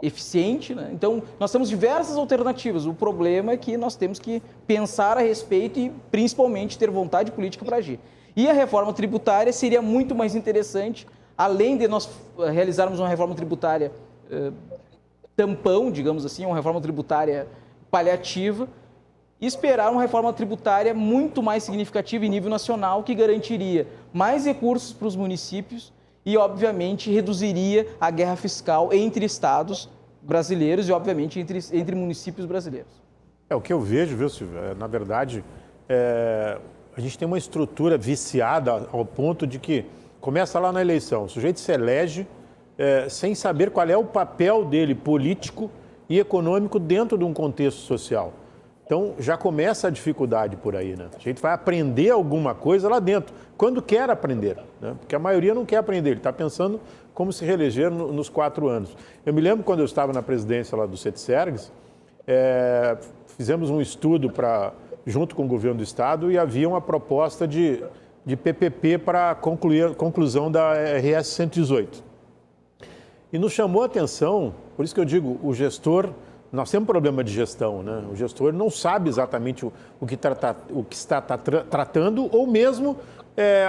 eficiente, né? Então, nós temos diversas alternativas. O problema é que nós temos que pensar a respeito e, principalmente, ter vontade política para agir. E a reforma tributária seria muito mais interessante, além de nós realizarmos uma reforma tributária tampão, digamos assim, uma reforma tributária paliativa, esperar uma reforma tributária muito mais significativa em nível nacional, que garantiria mais recursos para os municípios e, obviamente, reduziria a guerra fiscal entre estados brasileiros e, obviamente, entre municípios brasileiros. O que eu vejo, viu, Silvio, na verdade, a gente tem uma estrutura viciada ao ponto de que começa lá na eleição, o sujeito se elege sem saber qual é o papel dele político e econômico dentro de um contexto social. Então, já começa a dificuldade por aí, né? A gente vai aprender alguma coisa lá dentro, quando quer aprender, né? Porque a maioria não quer aprender, ele está pensando como se reeleger nos 4 anos. Eu me lembro quando eu estava na presidência lá do CETSERGS, fizemos um estudo junto com o governo do estado e havia uma proposta de PPP para conclusão da RS 118. E nos chamou a atenção, por isso que eu digo, o gestor... Nós temos um problema de gestão, né? O gestor não sabe exatamente o que está tratando, ou mesmo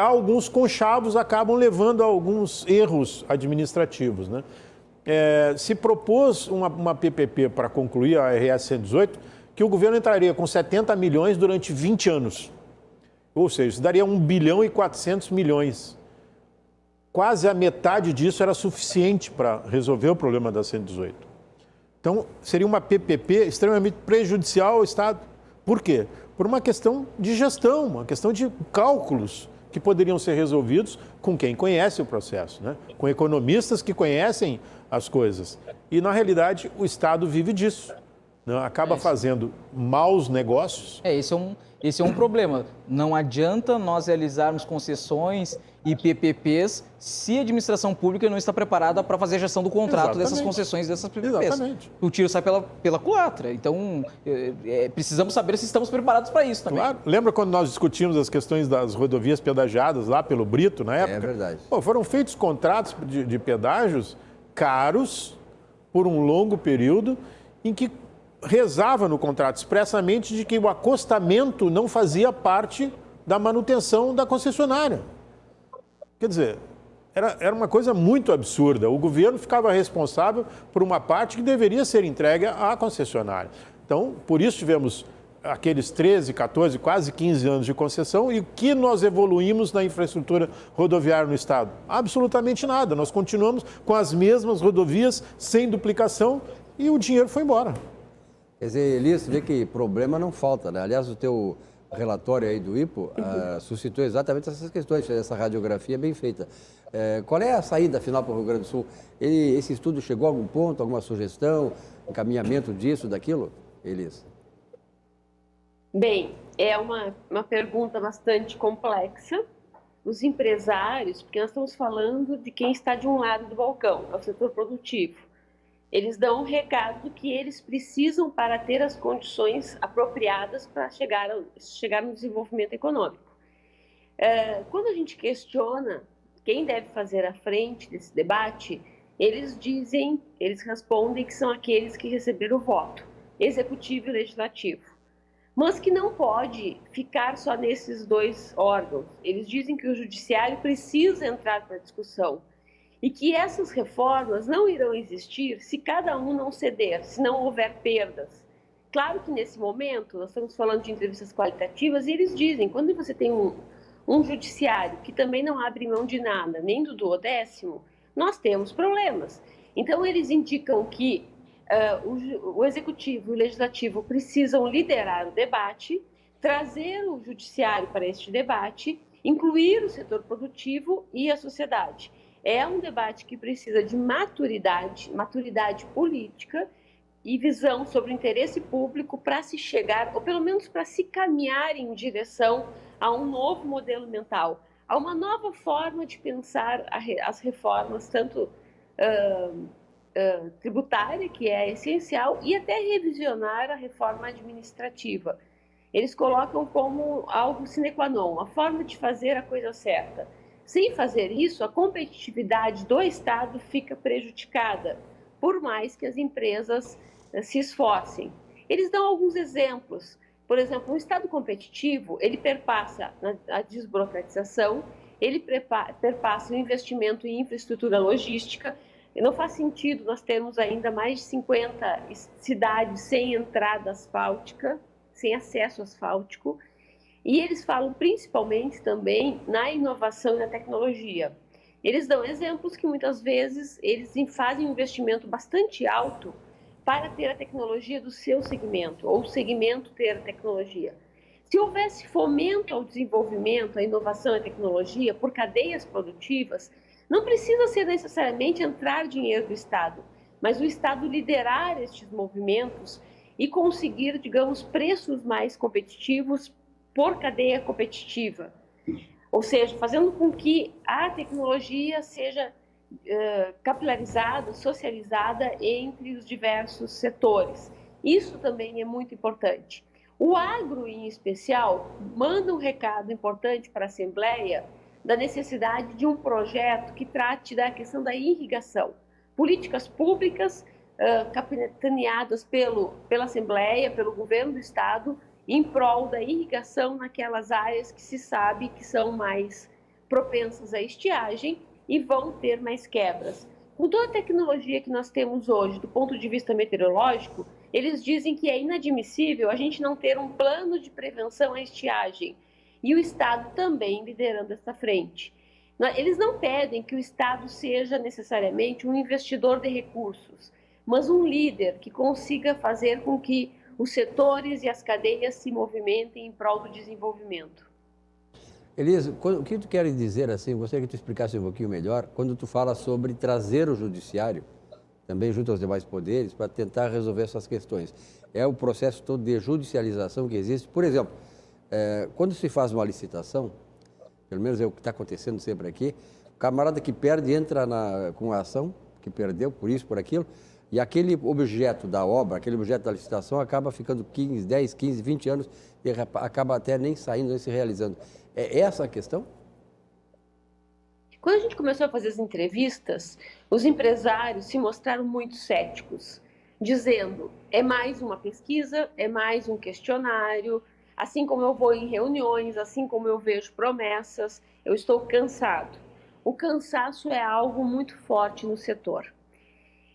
alguns conchavos acabam levando a alguns erros administrativos, né? Se propôs uma PPP para concluir a RS 118, que o governo entraria com 70 milhões durante 20 anos. Ou seja, isso daria 1 bilhão e 400 milhões. Quase a metade disso era suficiente para resolver o problema da 118. Então, seria uma PPP extremamente prejudicial ao Estado. Por quê? Por uma questão de gestão, uma questão de cálculos que poderiam ser resolvidos com quem conhece o processo, né? Com economistas que conhecem as coisas. E, na realidade, o Estado vive disso, né? Acaba fazendo maus negócios. Esse é um problema. Não adianta nós realizarmos concessões e PPPs se a administração pública não está preparada para fazer a gestão do contrato dessas concessões, dessas PPPs. Exatamente. O tiro sai pela culatra. Então, precisamos saber se estamos preparados para isso também. Claro. Lembra quando nós discutimos as questões das rodovias pedagiadas lá pelo Brito, na época? É verdade. Foram feitos contratos de pedágios caros por um longo período em que rezava no contrato expressamente de que o acostamento não fazia parte da manutenção da concessionária. Quer dizer, era uma coisa muito absurda. O governo ficava responsável por uma parte que deveria ser entregue à concessionária. Então, por isso tivemos aqueles 13, 14, quase 15 anos de concessão. E o que nós evoluímos na infraestrutura rodoviária no Estado? Absolutamente nada. Nós continuamos com as mesmas rodovias, sem duplicação, e o dinheiro foi embora. Quer dizer, Elias, você vê que problema não falta, né? Aliás, o teu relatório aí do IPO suscitou exatamente essas questões, essa radiografia bem feita. Qual é a saída final para o Rio Grande do Sul? Esse estudo chegou a algum ponto, alguma sugestão, encaminhamento disso, daquilo, Elias? Bem, É uma pergunta bastante complexa. Os empresários, porque nós estamos falando de quem está de um lado do balcão, é o setor produtivo. Eles dão um recado que eles precisam para ter as condições apropriadas para chegar no desenvolvimento econômico. Quando a gente questiona quem deve fazer a frente desse debate, eles respondem que são aqueles que receberam o voto, executivo e legislativo. Mas que não pode ficar só nesses dois órgãos. Eles dizem que o judiciário precisa entrar para a discussão e que essas reformas não irão existir se cada um não ceder, se não houver perdas. Claro que nesse momento, nós estamos falando de entrevistas qualitativas e eles dizem, quando você tem um judiciário que também não abre mão de nada, nem do duodécimo, nós temos problemas. Então eles indicam que o executivo e o legislativo precisam liderar o debate, trazer o judiciário para este debate, incluir o setor produtivo e a sociedade. É um debate que precisa de maturidade política e visão sobre o interesse público para se chegar, ou pelo menos para se caminhar em direção a um novo modelo mental, a uma nova forma de pensar as reformas, tanto tributária, que é essencial, e até revisionar a reforma administrativa. Eles colocam como algo sine qua non, a forma de fazer a coisa certa. Sem fazer isso, a competitividade do Estado fica prejudicada, por mais que as empresas se esforcem. Eles dão alguns exemplos. Por exemplo, um Estado competitivo, ele perpassa a desburocratização, ele perpassa o investimento em infraestrutura logística. Não faz sentido nós termos ainda mais de 50 cidades sem entrada asfáltica, sem acesso asfáltico. E eles falam principalmente também na inovação e na tecnologia. Eles dão exemplos que muitas vezes eles fazem um investimento bastante alto para ter a tecnologia do seu segmento, ou o segmento ter a tecnologia. Se houvesse fomento ao desenvolvimento, à inovação e à tecnologia por cadeias produtivas, não precisa ser necessariamente entrar dinheiro do Estado, mas o Estado liderar estes movimentos e conseguir, digamos, preços mais competitivos por cadeia competitiva. Ou seja, fazendo com que a tecnologia seja capilarizada, socializada entre os diversos setores. Isso também é muito importante. O agro, em especial, manda um recado importante para a Assembleia da necessidade de um projeto que trate da questão da irrigação. Políticas públicas capitaneadas pela Assembleia, pelo governo do Estado, em prol da irrigação naquelas áreas que se sabe que são mais propensas à estiagem e vão ter mais quebras. Com toda a tecnologia que nós temos hoje, do ponto de vista meteorológico, eles dizem que é inadmissível a gente não ter um plano de prevenção à estiagem. E o Estado também liderando essa frente. Eles não pedem que o Estado seja necessariamente um investidor de recursos, mas um líder que consiga fazer com que os setores e as cadeias se movimentem em prol do desenvolvimento. Elisa, o que tu queres dizer assim, gostaria que tu explicasse um pouquinho melhor, quando tu fala sobre trazer o judiciário, também junto aos demais poderes, para tentar resolver essas questões. É o processo todo de judicialização que existe. Por exemplo, quando se faz uma licitação, pelo menos é o que está acontecendo sempre aqui, o camarada que perde entra com a ação, que perdeu por isso, por aquilo, e aquele objeto da obra, aquele objeto da licitação acaba ficando 10, 15, 20 anos e acaba até nem saindo, nem se realizando. É essa a questão? Quando a gente começou a fazer as entrevistas, os empresários se mostraram muito céticos, dizendo, é mais uma pesquisa, é mais um questionário, assim como eu vou em reuniões, assim como eu vejo promessas, eu estou cansado. O cansaço é algo muito forte no setor.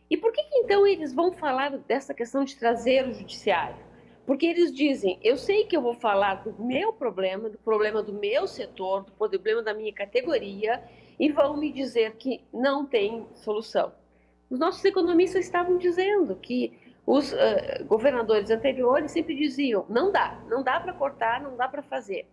E por que então eles vão falar dessa questão de trazer o judiciário? Porque eles dizem, eu sei que eu vou falar do meu problema, do problema do meu setor, do problema da minha categoria, e vão me dizer que não tem solução. Os nossos economistas estavam dizendo que os governadores anteriores sempre diziam, não dá para cortar, não dá para fazer.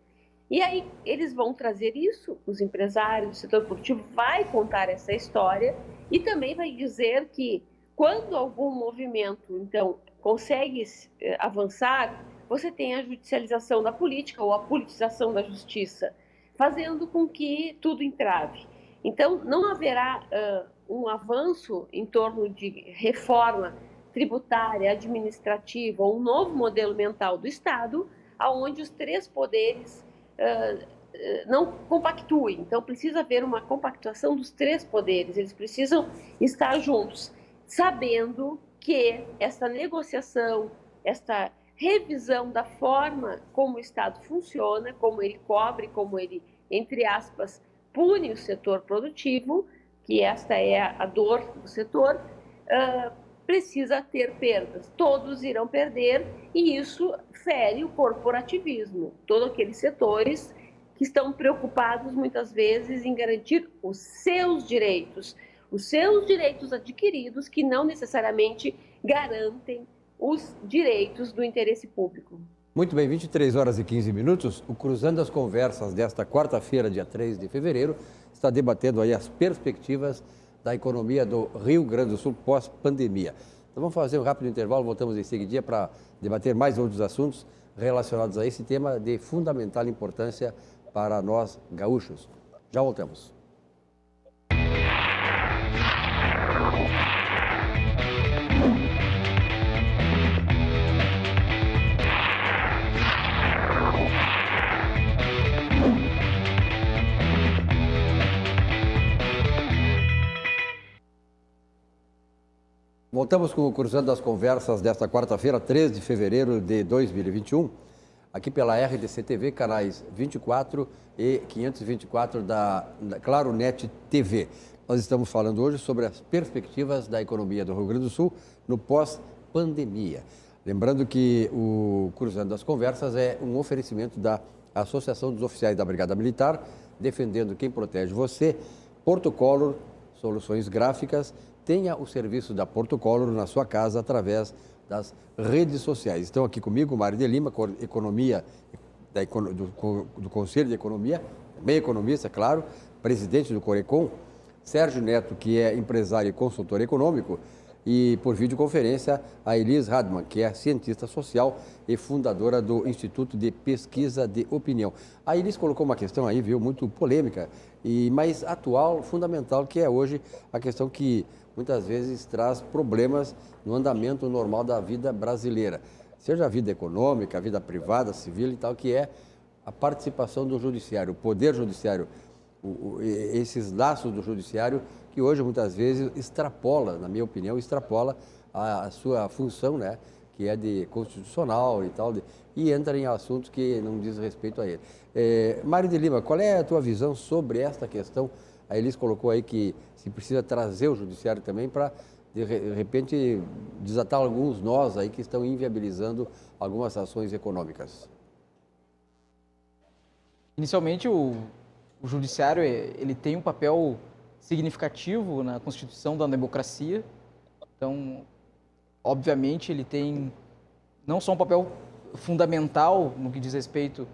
E aí eles vão trazer isso, os empresários, o setor produtivo vai contar essa história e também vai dizer que quando algum movimento, então, consegue avançar, você tem a judicialização da política ou a politização da justiça, fazendo com que tudo entrave. Então, não haverá um avanço em torno de reforma tributária, administrativa ou um novo modelo mental do Estado, onde os três poderes não compactuem. Então, precisa haver uma compactuação dos três poderes, eles precisam estar juntos, sabendo que essa negociação, esta revisão da forma como o Estado funciona, como ele cobre, como ele, entre aspas, pune o setor produtivo, que esta é a dor do setor, precisa ter perdas. Todos irão perder e isso fere o corporativismo. Todos aqueles setores que estão preocupados muitas vezes em garantir os seus direitos adquiridos, que não necessariamente garantem os direitos do interesse público. Muito bem, 23 horas e 15 minutos, o Cruzando as Conversas desta quarta-feira, dia 3 de fevereiro, está debatendo aí as perspectivas da economia do Rio Grande do Sul pós-pandemia. Então vamos fazer um rápido intervalo, voltamos em seguida para debater mais outros assuntos relacionados a esse tema de fundamental importância para nós gaúchos. Já voltamos. Voltamos com o Cruzando as Conversas desta quarta-feira, 3 de fevereiro de 2021, aqui pela RDC TV, canais 24 e 524 da Claro Net TV. Nós estamos falando hoje sobre as perspectivas da economia do Rio Grande do Sul no pós-pandemia. Lembrando que o Cruzando as Conversas é um oferecimento da Associação dos Oficiais da Brigada Militar, defendendo quem protege você, Porto Color, soluções gráficas. Tenha o serviço da Porto Color na sua casa através das redes sociais. Estão aqui comigo Mário de Lima, economia do Conselho de Economia, também economista, claro, presidente do Corecon, Sérgio Neto, que é empresário e consultor econômico, e por videoconferência a Elis Radman, que é cientista social e fundadora do Instituto de Pesquisa de Opinião. A Elis colocou uma questão aí, viu, muito polêmica, mas atual, fundamental, que é hoje a questão que muitas vezes traz problemas no andamento normal da vida brasileira, seja a vida econômica, a vida privada, civil e tal, que é a participação do judiciário, o poder judiciário, esses laços do judiciário que hoje muitas vezes extrapola, na minha opinião, extrapola a sua função, né, que é de constitucional e tal, e entra em assuntos que não diz respeito a ele. Mário de Lima, qual é a tua visão sobre esta questão? A Elis colocou aí que se precisa trazer o judiciário também para, de repente, desatar alguns nós aí que estão inviabilizando algumas ações econômicas. Inicialmente, o judiciário ele tem um papel significativo na constituição da democracia. Então, obviamente, ele tem não só um papel fundamental no que diz respeito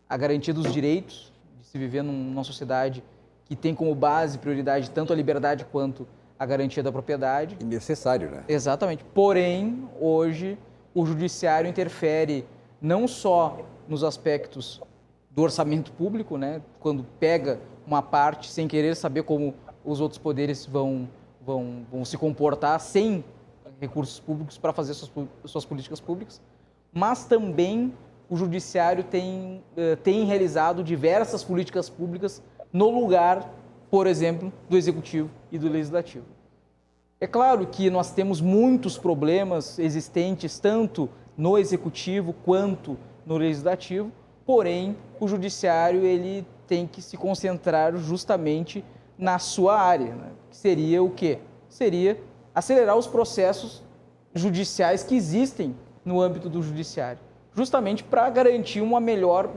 à garantia dos direitos de se viver numa sociedade que tem como base, prioridade, tanto a liberdade quanto a garantia da propriedade. É necessário, né? Exatamente. Porém, hoje, o judiciário interfere não só nos aspectos do orçamento público, né? Quando pega uma parte sem querer saber como os outros poderes vão se comportar sem recursos públicos para fazer suas políticas públicas, mas também o judiciário tem realizado diversas políticas públicas no lugar, por exemplo, do Executivo e do Legislativo. É claro que nós temos muitos problemas existentes, tanto no Executivo quanto no Legislativo, porém, o Judiciário ele tem que se concentrar justamente na sua área, né? Que seria o quê? Seria acelerar os processos judiciais que existem no âmbito do Judiciário, justamente para garantir um melhor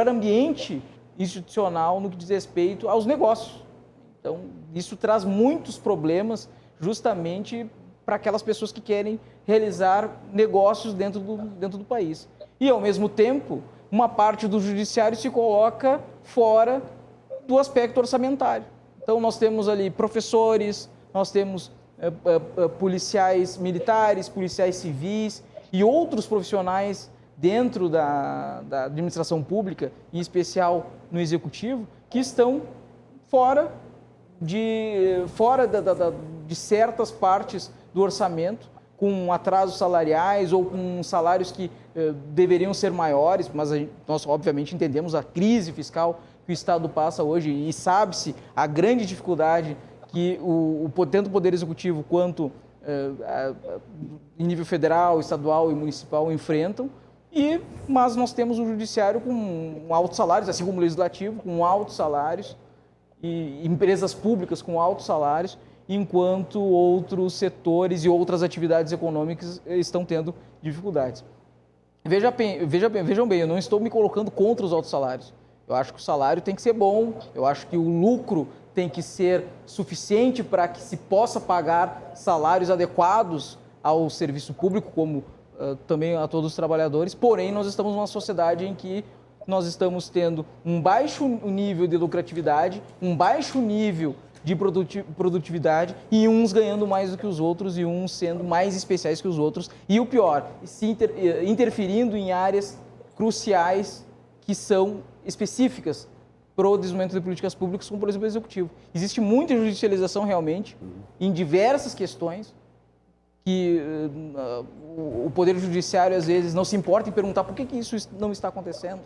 ambiente institucional no que diz respeito aos negócios. Então, isso traz muitos problemas justamente para aquelas pessoas que querem realizar negócios dentro do país. E, ao mesmo tempo, uma parte do judiciário se coloca fora do aspecto orçamentário. Então, nós temos ali professores, nós temos policiais militares, policiais civis, e outros profissionais dentro da administração pública, em especial no executivo, que estão fora de certas partes do orçamento, com atrasos salariais ou com salários que deveriam ser maiores, mas nós obviamente entendemos a crise fiscal que o Estado passa hoje e sabe-se a grande dificuldade que tanto o Poder Executivo quanto em nível federal, estadual e municipal enfrentam, mas nós temos o Judiciário com altos salários, assim como o Legislativo, com altos salários, e empresas públicas com altos salários, enquanto outros setores e outras atividades econômicas estão tendo dificuldades. Vejam bem, eu não estou me colocando contra os altos salários. Eu acho que o salário tem que ser bom, eu acho que o lucro tem que ser suficiente para que se possa pagar salários adequados ao serviço público, como também a todos os trabalhadores. Porém, nós estamos numa sociedade em que nós estamos tendo um baixo nível de lucratividade, um baixo nível de produtividade e uns ganhando mais do que os outros e uns sendo mais especiais que os outros. E o pior, interferindo em áreas cruciais que são específicas para o desenvolvimento de políticas públicas, como, por exemplo, o Executivo. Existe muita judicialização realmente em diversas questões que o Poder Judiciário, às vezes, não se importa em perguntar por que isso não está acontecendo.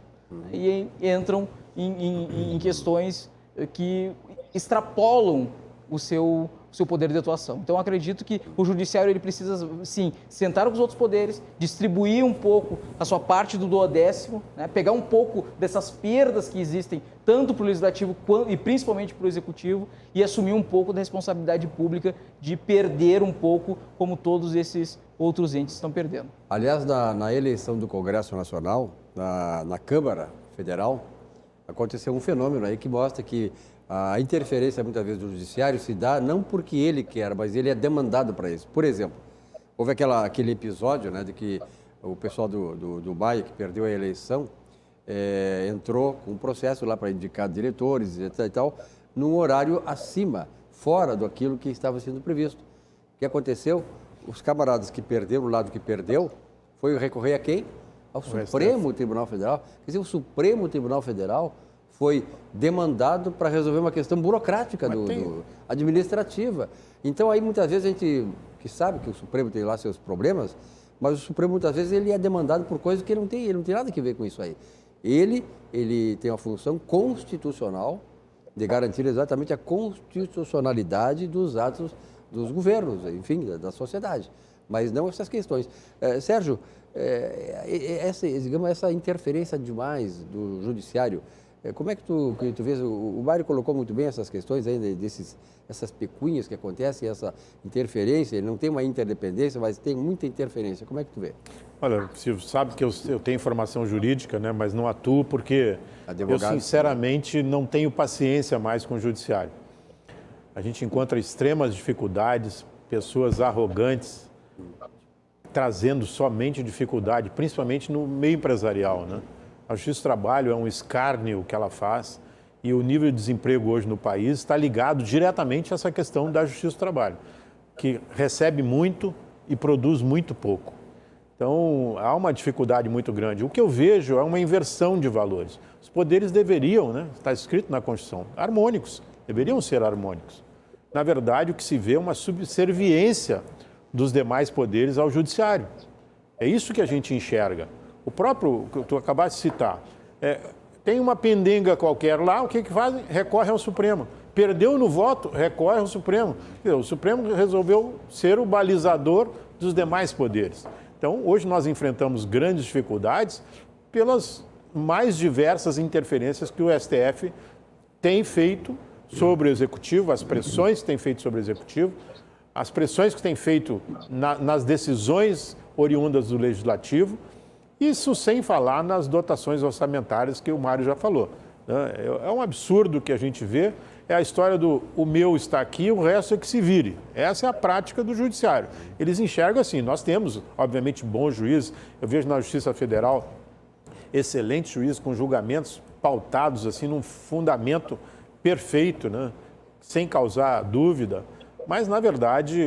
E entram em questões que extrapolam o seu poder de atuação. Então, acredito que o Judiciário ele precisa, sim, sentar com os outros poderes, distribuir um pouco a sua parte do 12º, né, pegar um pouco dessas perdas que existem, tanto para o Legislativo e principalmente para o Executivo, e assumir um pouco da responsabilidade pública de perder um pouco, como todos esses outros entes estão perdendo. Aliás, na eleição do Congresso Nacional, na Câmara Federal, aconteceu um fenômeno aí que mostra que a interferência, muitas vezes, do Judiciário se dá não porque ele quer, mas ele é demandado para isso. Por exemplo, houve aquele episódio, né, de que o pessoal do Maia, que perdeu a eleição, entrou com um processo lá para indicar diretores, etc. e tal, num horário acima, fora daquilo que estava sendo previsto. O que aconteceu? Os camaradas que perderam, o lado que perdeu, foi recorrer a quem? Ao Supremo Tribunal Federal. Quer dizer, o Supremo Tribunal Federal foi demandado para resolver uma questão burocrática administrativa. Então, aí, muitas vezes, a gente que sabe que o Supremo tem lá seus problemas, mas o Supremo, muitas vezes, ele é demandado por coisas que ele não tem nada a ver com isso aí. Ele tem uma função constitucional de garantir exatamente a constitucionalidade dos atos dos governos, enfim, da sociedade, mas não essas questões. Sérgio, essa interferência demais do Judiciário, como é que tu vês? O Mário colocou muito bem essas questões ainda, essas pecuinhas que acontecem, essa interferência. Ele não tem uma interdependência, mas tem muita interferência. Como é que tu vê? Olha, Silvio, sabe que eu tenho formação jurídica, né, mas não atuo porque eu, sinceramente, não tenho paciência mais com o Judiciário. A gente encontra extremas dificuldades, pessoas arrogantes, trazendo somente dificuldade, principalmente no meio empresarial, né? A Justiça do Trabalho é um escárnio que ela faz e o nível de desemprego hoje no país está ligado diretamente a essa questão da Justiça do Trabalho, que recebe muito e produz muito pouco. Então, há uma dificuldade muito grande. O que eu vejo é uma inversão de valores. Os poderes deveriam, né, está escrito na Constituição, harmônicos, deveriam ser harmônicos. Na verdade, o que se vê é uma subserviência dos demais poderes ao Judiciário. É isso que a gente enxerga. O próprio, que tu acabaste de citar, tem uma pendenga qualquer lá, o que fazem? Recorre ao Supremo. Perdeu no voto, recorre ao Supremo. O Supremo resolveu ser o balizador dos demais poderes. Então, hoje nós enfrentamos grandes dificuldades pelas mais diversas interferências que o STF tem feito sobre o Executivo, as pressões que tem feito sobre o Executivo, as pressões que tem feito nas decisões oriundas do Legislativo, isso sem falar nas dotações orçamentárias que o Mário já falou. É um absurdo que a gente vê, é a história do o meu está aqui, o resto é que se vire. Essa é a prática do Judiciário. Eles enxergam assim, nós temos, obviamente, bons juízes, eu vejo na Justiça Federal excelentes juízes com julgamentos pautados assim num fundamento perfeito, né? Sem causar dúvida, Mas, na verdade,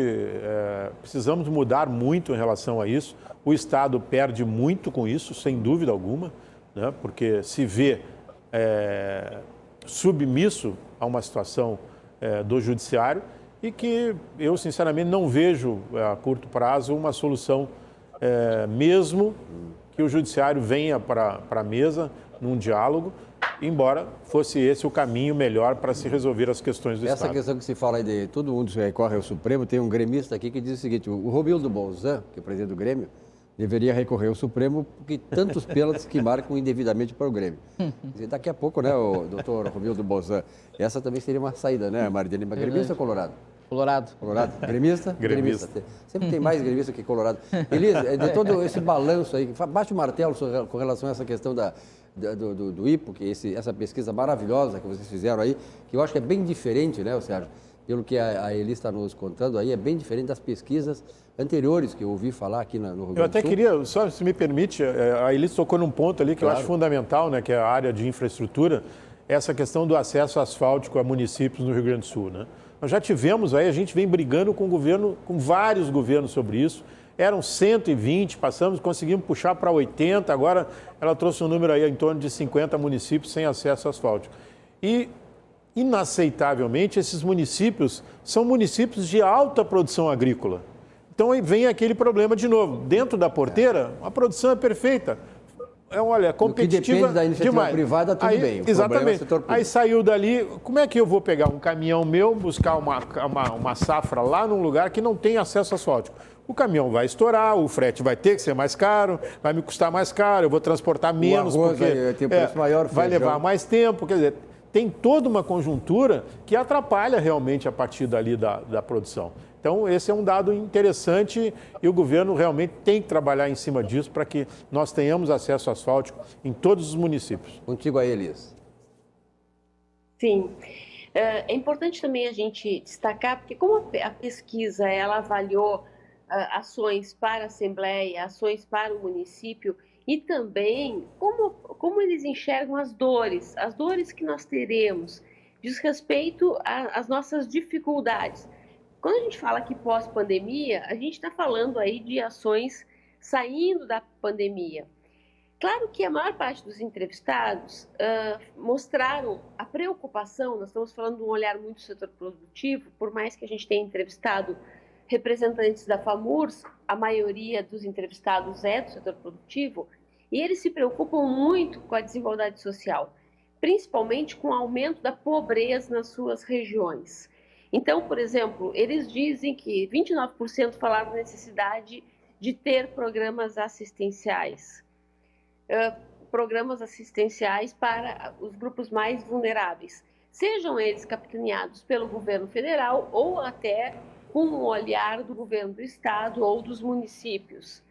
precisamos mudar muito em relação a isso. O Estado perde muito com isso, sem dúvida alguma, né? Porque se vê submisso a uma situação do judiciário e que eu, sinceramente, não vejo a curto prazo uma solução, mesmo que o judiciário venha para a mesa num diálogo, embora fosse esse o caminho melhor para se resolver as questões do Estado. Essa questão que se fala aí de todo mundo recorre ao Supremo, tem um gremista aqui que diz o seguinte: o Romildo Bolzan, que é o presidente do Grêmio, deveria recorrer ao Supremo porque tantos pênaltis que marcam indevidamente para o Grêmio. Daqui a pouco, né, o doutor Romildo Bolzan, essa também seria uma saída, né, Maridene? Mas gremista ou colorado? Colorado. Colorado? Gremista? Gremista. Sempre tem mais gremista que colorado. Elisa, de todo esse balanço aí, bate o martelo com relação a essa questão do IPO, que essa pesquisa maravilhosa que vocês fizeram aí, que eu acho que é bem diferente, né, Sérgio? Pelo que a Eli está nos contando aí, é bem diferente das pesquisas anteriores que eu ouvi falar aqui no Rio Grande do Sul. Eu até queria, só se me permite, a Eli tocou num ponto ali que eu acho fundamental, né, que é a área de infraestrutura, essa questão do acesso asfáltico a municípios no Rio Grande do Sul, né? Nós já tivemos aí, a gente vem brigando com o governo, com vários governos sobre isso. Eram 120, conseguimos puxar para 80, agora ela trouxe um número aí em torno de 50 municípios sem acesso asfáltico. E, inaceitavelmente, esses municípios são municípios de alta produção agrícola. Então aí vem aquele problema de novo. Dentro da porteira, a produção é perfeita. Olha, competitiva o que depende da iniciativa demais. privada, tudo aí, bem. Exatamente. Aí saiu dali, como é que eu vou pegar um caminhão meu, buscar uma safra lá num lugar que não tem acesso asfáltico? O caminhão vai estourar, o frete vai ter que ser mais caro, vai me custar mais caro, eu vou transportar menos, porque tem preço maior, vai levar mais tempo. Quer dizer, tem toda uma conjuntura que atrapalha realmente a partir dali da produção. Então, esse é um dado interessante e o governo realmente tem que trabalhar em cima disso para que nós tenhamos acesso asfáltico em todos os municípios. Contigo aí, Elias. Sim. É importante também a gente destacar, porque como a pesquisa ela avaliou ações para a Assembleia, ações para o município e também como eles enxergam as dores que nós teremos, diz respeito às nossas dificuldades. Quando a gente fala que pós-pandemia, a gente está falando aí de ações saindo da pandemia. Claro que a maior parte dos entrevistados mostraram a preocupação, nós estamos falando de um olhar muito do setor produtivo, por mais que a gente tenha entrevistado representantes da FAMURS, a maioria dos entrevistados é do setor produtivo, e eles se preocupam muito com a desigualdade social, principalmente com o aumento da pobreza nas suas regiões. Então, por exemplo, eles dizem que 29% falaram da necessidade de ter programas assistenciais para os grupos mais vulneráveis, sejam eles capitaneados pelo governo federal ou até com o olhar do governo do estado ou dos municípios.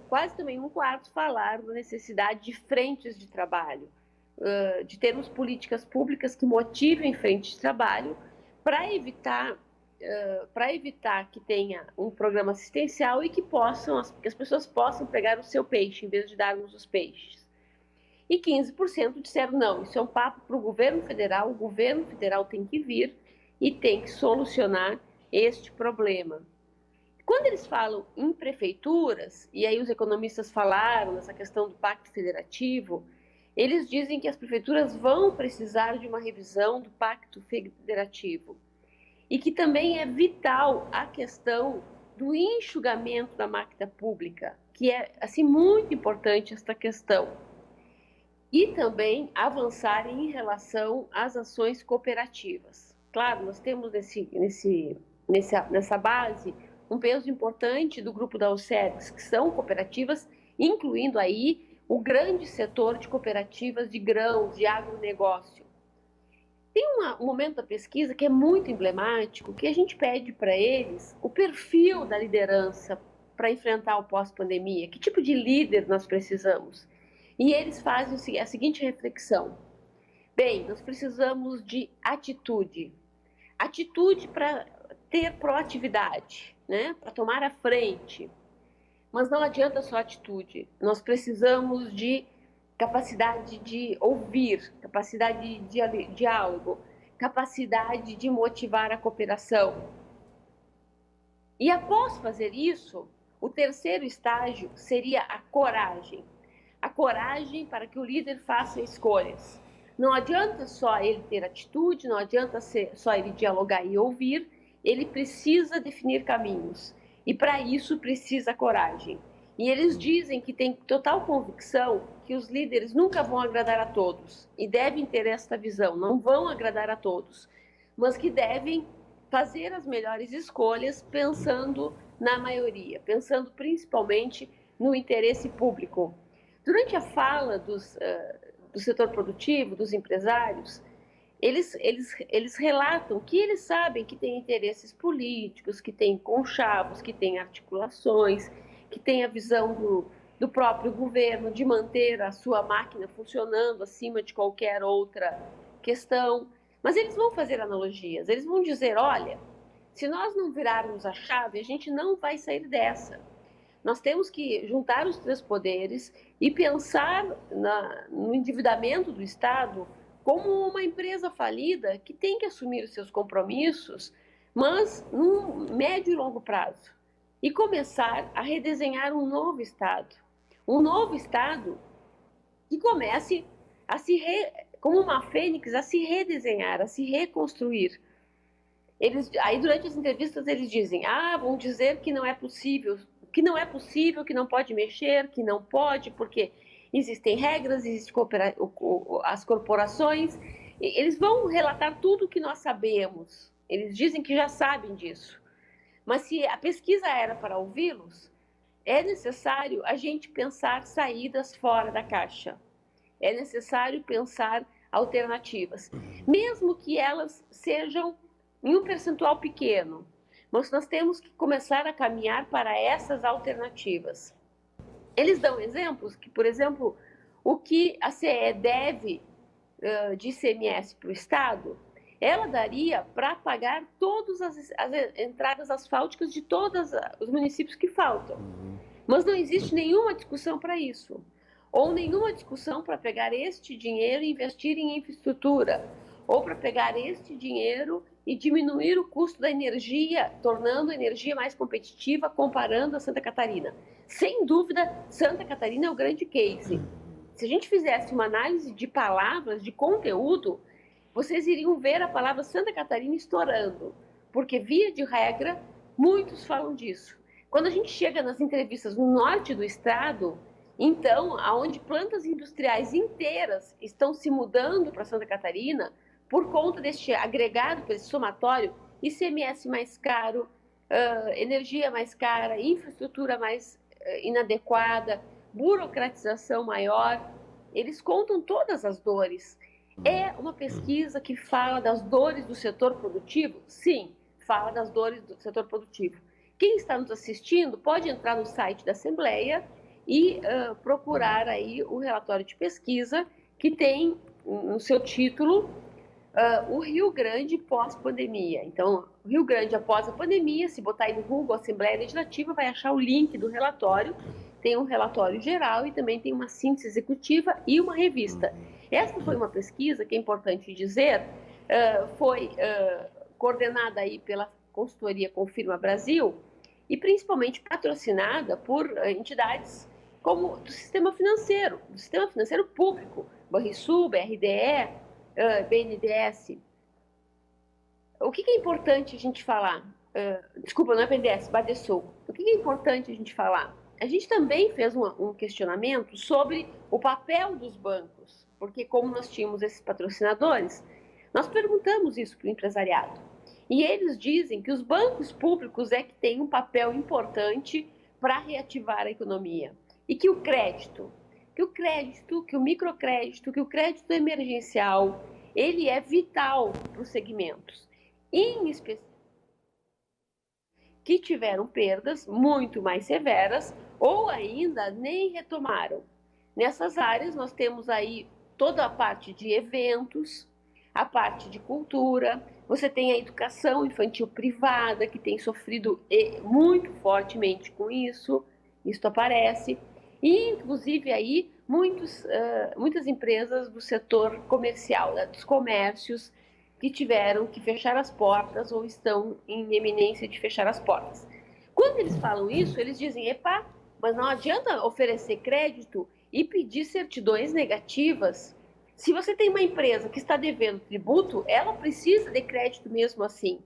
Quase também um quarto falaram da necessidade de frentes de trabalho, de termos políticas públicas que motivem frentes de trabalho para evitar que tenha um programa assistencial e que as pessoas possam pegar o seu peixe em vez de darmos os peixes. E 15% disseram não, isso é um papo para o governo federal tem que vir e tem que solucionar este problema. Quando eles falam em prefeituras, e aí os economistas falaram nessa questão do pacto federativo, eles dizem que as prefeituras vão precisar de uma revisão do pacto federativo e que também é vital a questão do enxugamento da máquina pública, que é assim muito importante esta questão. E também avançar em relação às ações cooperativas. Claro, nós temos nessa base um peso importante do grupo da OCERGS, que são cooperativas, incluindo aí o grande setor de cooperativas de grãos, de agronegócio. Tem um momento da pesquisa que é muito emblemático, que a gente pede para eles o perfil da liderança para enfrentar o pós-pandemia, que tipo de líder nós precisamos. E eles fazem a seguinte reflexão: bem, nós precisamos de atitude para ter proatividade, né? Para tomar a frente. Mas não adianta só atitude, nós precisamos de capacidade de ouvir, capacidade de diálogo, capacidade de motivar a cooperação. E após fazer isso, o terceiro estágio seria a coragem. A coragem para que o líder faça escolhas. Não adianta só ele ter atitude, não adianta só ele dialogar e ouvir, ele precisa definir caminhos. E para isso precisa coragem. E eles dizem que tem total convicção que os líderes nunca vão agradar a todos. E devem ter esta visão, não vão agradar a todos. Mas que devem fazer as melhores escolhas pensando na maioria, pensando principalmente no interesse público. Durante a fala do setor produtivo, dos empresários, eles relatam que eles sabem que tem interesses políticos, que tem conchavos, que tem articulações, que tem a visão do próprio governo de manter a sua máquina funcionando acima de qualquer outra questão. Mas eles vão fazer analogias, eles vão dizer, olha, se nós não virarmos a chave, a gente não vai sair dessa. Nós temos que juntar os três poderes e pensar no endividamento do Estado como uma empresa falida que tem que assumir os seus compromissos, mas num médio e longo prazo. E começar a redesenhar um novo Estado. Um novo Estado que comece como uma fênix, a se redesenhar, a se reconstruir. Aí durante as entrevistas eles dizem, vão dizer que não é possível, que não pode mexer, que não pode, porque existem regras, existem as corporações. Eles vão relatar tudo o que nós sabemos. Eles dizem que já sabem disso. Mas se a pesquisa era para ouvi-los, é necessário a gente pensar saídas fora da caixa. É necessário pensar alternativas, mesmo que elas sejam em um percentual pequeno. Mas nós temos que começar a caminhar para essas alternativas. Eles dão exemplos que, por exemplo, o que a CE deve de ICMS para o Estado, ela daria para pagar todas as entradas asfálticas de todos os municípios que faltam. Mas não existe nenhuma discussão para isso. Ou nenhuma discussão para pegar este dinheiro e investir em infraestrutura. Ou para pegar este dinheiro e diminuir o custo da energia, tornando a energia mais competitiva, comparando a Santa Catarina. Sem dúvida, Santa Catarina é o grande case. Se a gente fizesse uma análise de palavras, de conteúdo, vocês iriam ver a palavra Santa Catarina estourando, porque, via de regra, muitos falam disso. Quando a gente chega nas entrevistas no norte do estado, então, aonde plantas industriais inteiras estão se mudando para Santa Catarina, por conta deste agregado, desse somatório, ICMS mais caro, energia mais cara, infraestrutura mais inadequada, burocratização maior, eles contam todas as dores. É uma pesquisa que fala das dores do setor produtivo? Sim, fala das dores do setor produtivo. Quem está nos assistindo pode entrar no site da Assembleia e procurar aí o relatório de pesquisa que tem no seu título o Rio Grande pós-pandemia. Então, o Rio Grande após a pandemia, se botar aí no Google Assembleia Legislativa, vai achar o link do relatório. Tem um relatório geral e também tem uma síntese executiva e uma revista. Essa foi uma pesquisa que é importante dizer, foi coordenada aí pela consultoria Confirma Brasil e principalmente patrocinada por entidades como do sistema financeiro público, Banrisul, BRDE, BNDES. O que é importante a gente falar? Desculpa, não é BNDES, Badesul. O que é importante a gente falar? A gente também fez um questionamento sobre o papel dos bancos, porque como nós tínhamos esses patrocinadores, nós perguntamos isso para o empresariado. E eles dizem que os bancos públicos é que têm um papel importante para reativar a economia. E que o crédito, que o microcrédito, que o crédito emergencial, ele é vital para os segmentos. Em especial, que tiveram perdas muito mais severas ou ainda nem retomaram. Nessas áreas nós temos aí toda a parte de eventos, a parte de cultura, você tem a educação infantil privada que tem sofrido muito fortemente com isso aparece, e inclusive aí muitas empresas do setor comercial, dos comércios, que tiveram que fechar as portas ou estão em eminência de fechar as portas. Quando eles falam isso, eles dizem, epa, mas não adianta oferecer crédito e pedir certidões negativas. Se você tem uma empresa que está devendo tributo, ela precisa de crédito mesmo assim.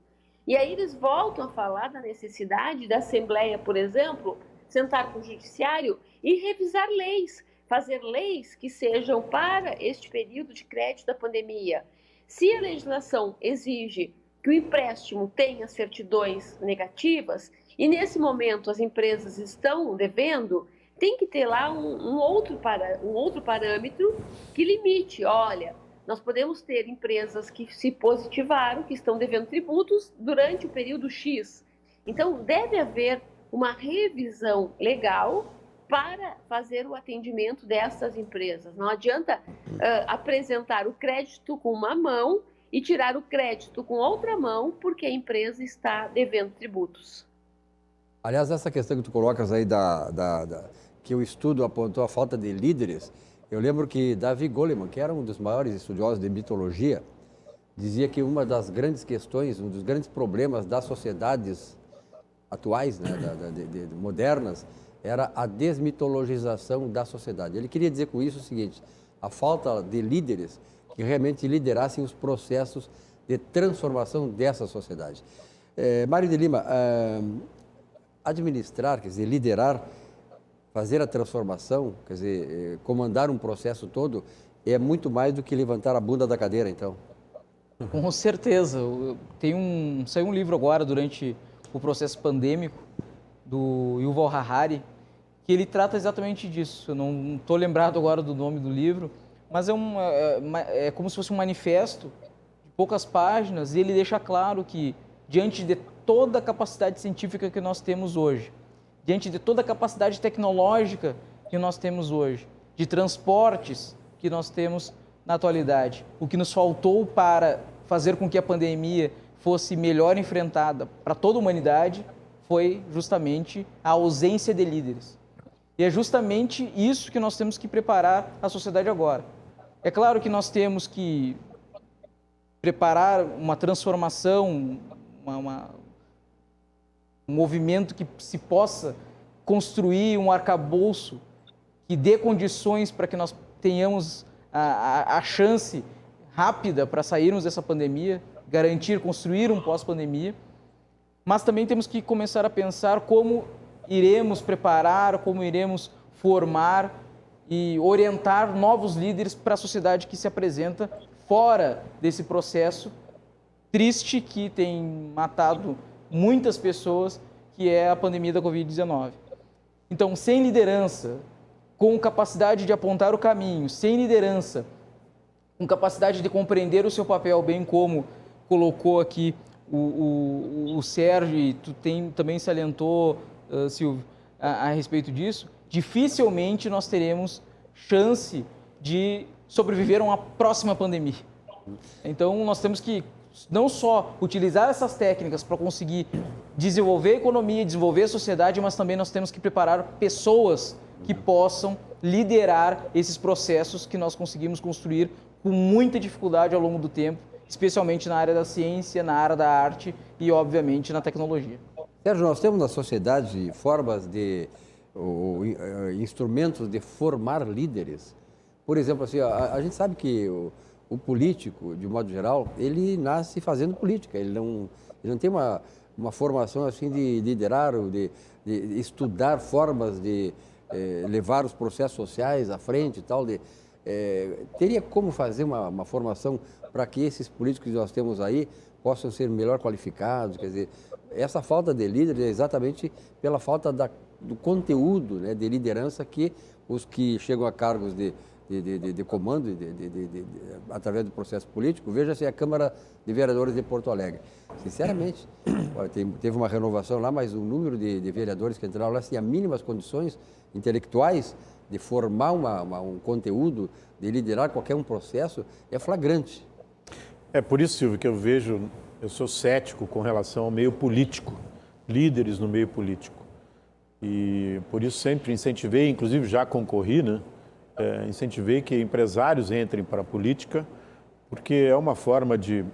E aí eles voltam a falar da necessidade da Assembleia, por exemplo, sentar com o Judiciário e revisar leis, fazer leis que sejam para este período de crédito da pandemia. Se a legislação exige que o empréstimo tenha certidões negativas, e nesse momento as empresas estão devendo, tem que ter lá um outro parâmetro que limite, olha, nós podemos ter empresas que se positivaram, que estão devendo tributos durante o período X. Então, deve haver uma revisão legal para fazer o atendimento dessas empresas. Não adianta apresentar o crédito com uma mão e tirar o crédito com outra mão, porque a empresa está devendo tributos. Aliás, essa questão que tu colocas aí que o estudo apontou a falta de líderes, eu lembro que Davi Goleman, que era um dos maiores estudiosos de mitologia, dizia que uma das grandes questões, um dos grandes problemas das sociedades atuais, né, modernas, era a desmitologização da sociedade. Ele queria dizer com isso o seguinte, a falta de líderes que realmente liderassem os processos de transformação dessa sociedade. Mário de Lima, administrar, quer dizer, liderar, fazer a transformação, quer dizer, comandar um processo todo, é muito mais do que levantar a bunda da cadeira, então. Com certeza. Saiu um livro agora, durante o processo pandêmico, do Yuval Harari, que ele trata exatamente disso. Eu não estou lembrado agora do nome do livro, mas é como se fosse um manifesto de poucas páginas, e ele deixa claro que, diante de toda a capacidade científica que nós temos hoje, diante de toda a capacidade tecnológica que nós temos hoje, de transportes que nós temos na atualidade, o que nos faltou para fazer com que a pandemia fosse melhor enfrentada para toda a humanidade foi justamente a ausência de líderes. E é justamente isso que nós temos que preparar a sociedade agora. É claro que nós temos que preparar uma transformação, um movimento que se possa construir um arcabouço que dê condições para que nós tenhamos a chance rápida para sairmos dessa pandemia, construir um pós-pandemia, mas também temos que começar a pensar como iremos preparar, como iremos formar e orientar novos líderes para a sociedade que se apresenta fora desse processo triste que tem matado muitas pessoas, que é a pandemia da Covid-19. Então, sem liderança, com capacidade de apontar o caminho, sem liderança, com capacidade de compreender o seu papel, bem como colocou aqui o Sérgio, e tu também salientou, Silvio, a respeito disso, dificilmente nós teremos chance de sobreviver a uma próxima pandemia. Então, nós temos que não só utilizar essas técnicas para conseguir desenvolver a economia, desenvolver a sociedade, mas também nós temos que preparar pessoas que possam liderar esses processos que nós conseguimos construir com muita dificuldade ao longo do tempo, especialmente na área da ciência, na área da arte e, obviamente, na tecnologia. Sérgio, nós temos na sociedade formas instrumentos de formar líderes. Por exemplo, assim, a gente sabe que o político, de modo geral, ele nasce fazendo política. Ele não tem uma formação assim de liderar, ou de estudar formas de levar os processos sociais à frente e tal. Teria como fazer uma formação para que esses políticos que nós temos aí possam ser melhor qualificados? Quer dizer, essa falta de líder é exatamente pela falta do conteúdo, né, de liderança que os que chegam a cargos de comando através do processo político. Veja-se a Câmara de Vereadores de Porto Alegre. Sinceramente, olha, teve uma renovação lá, mas o número de vereadores que entraram lá tinha mínimas condições intelectuais de formar um conteúdo, de liderar qualquer um processo, é flagrante. É por isso, Silvio, que eu sou cético com relação ao meio político, líderes no meio político. E por isso sempre incentivei, inclusive já concorri, né? Incentivei que empresários entrem para a política, porque é uma forma de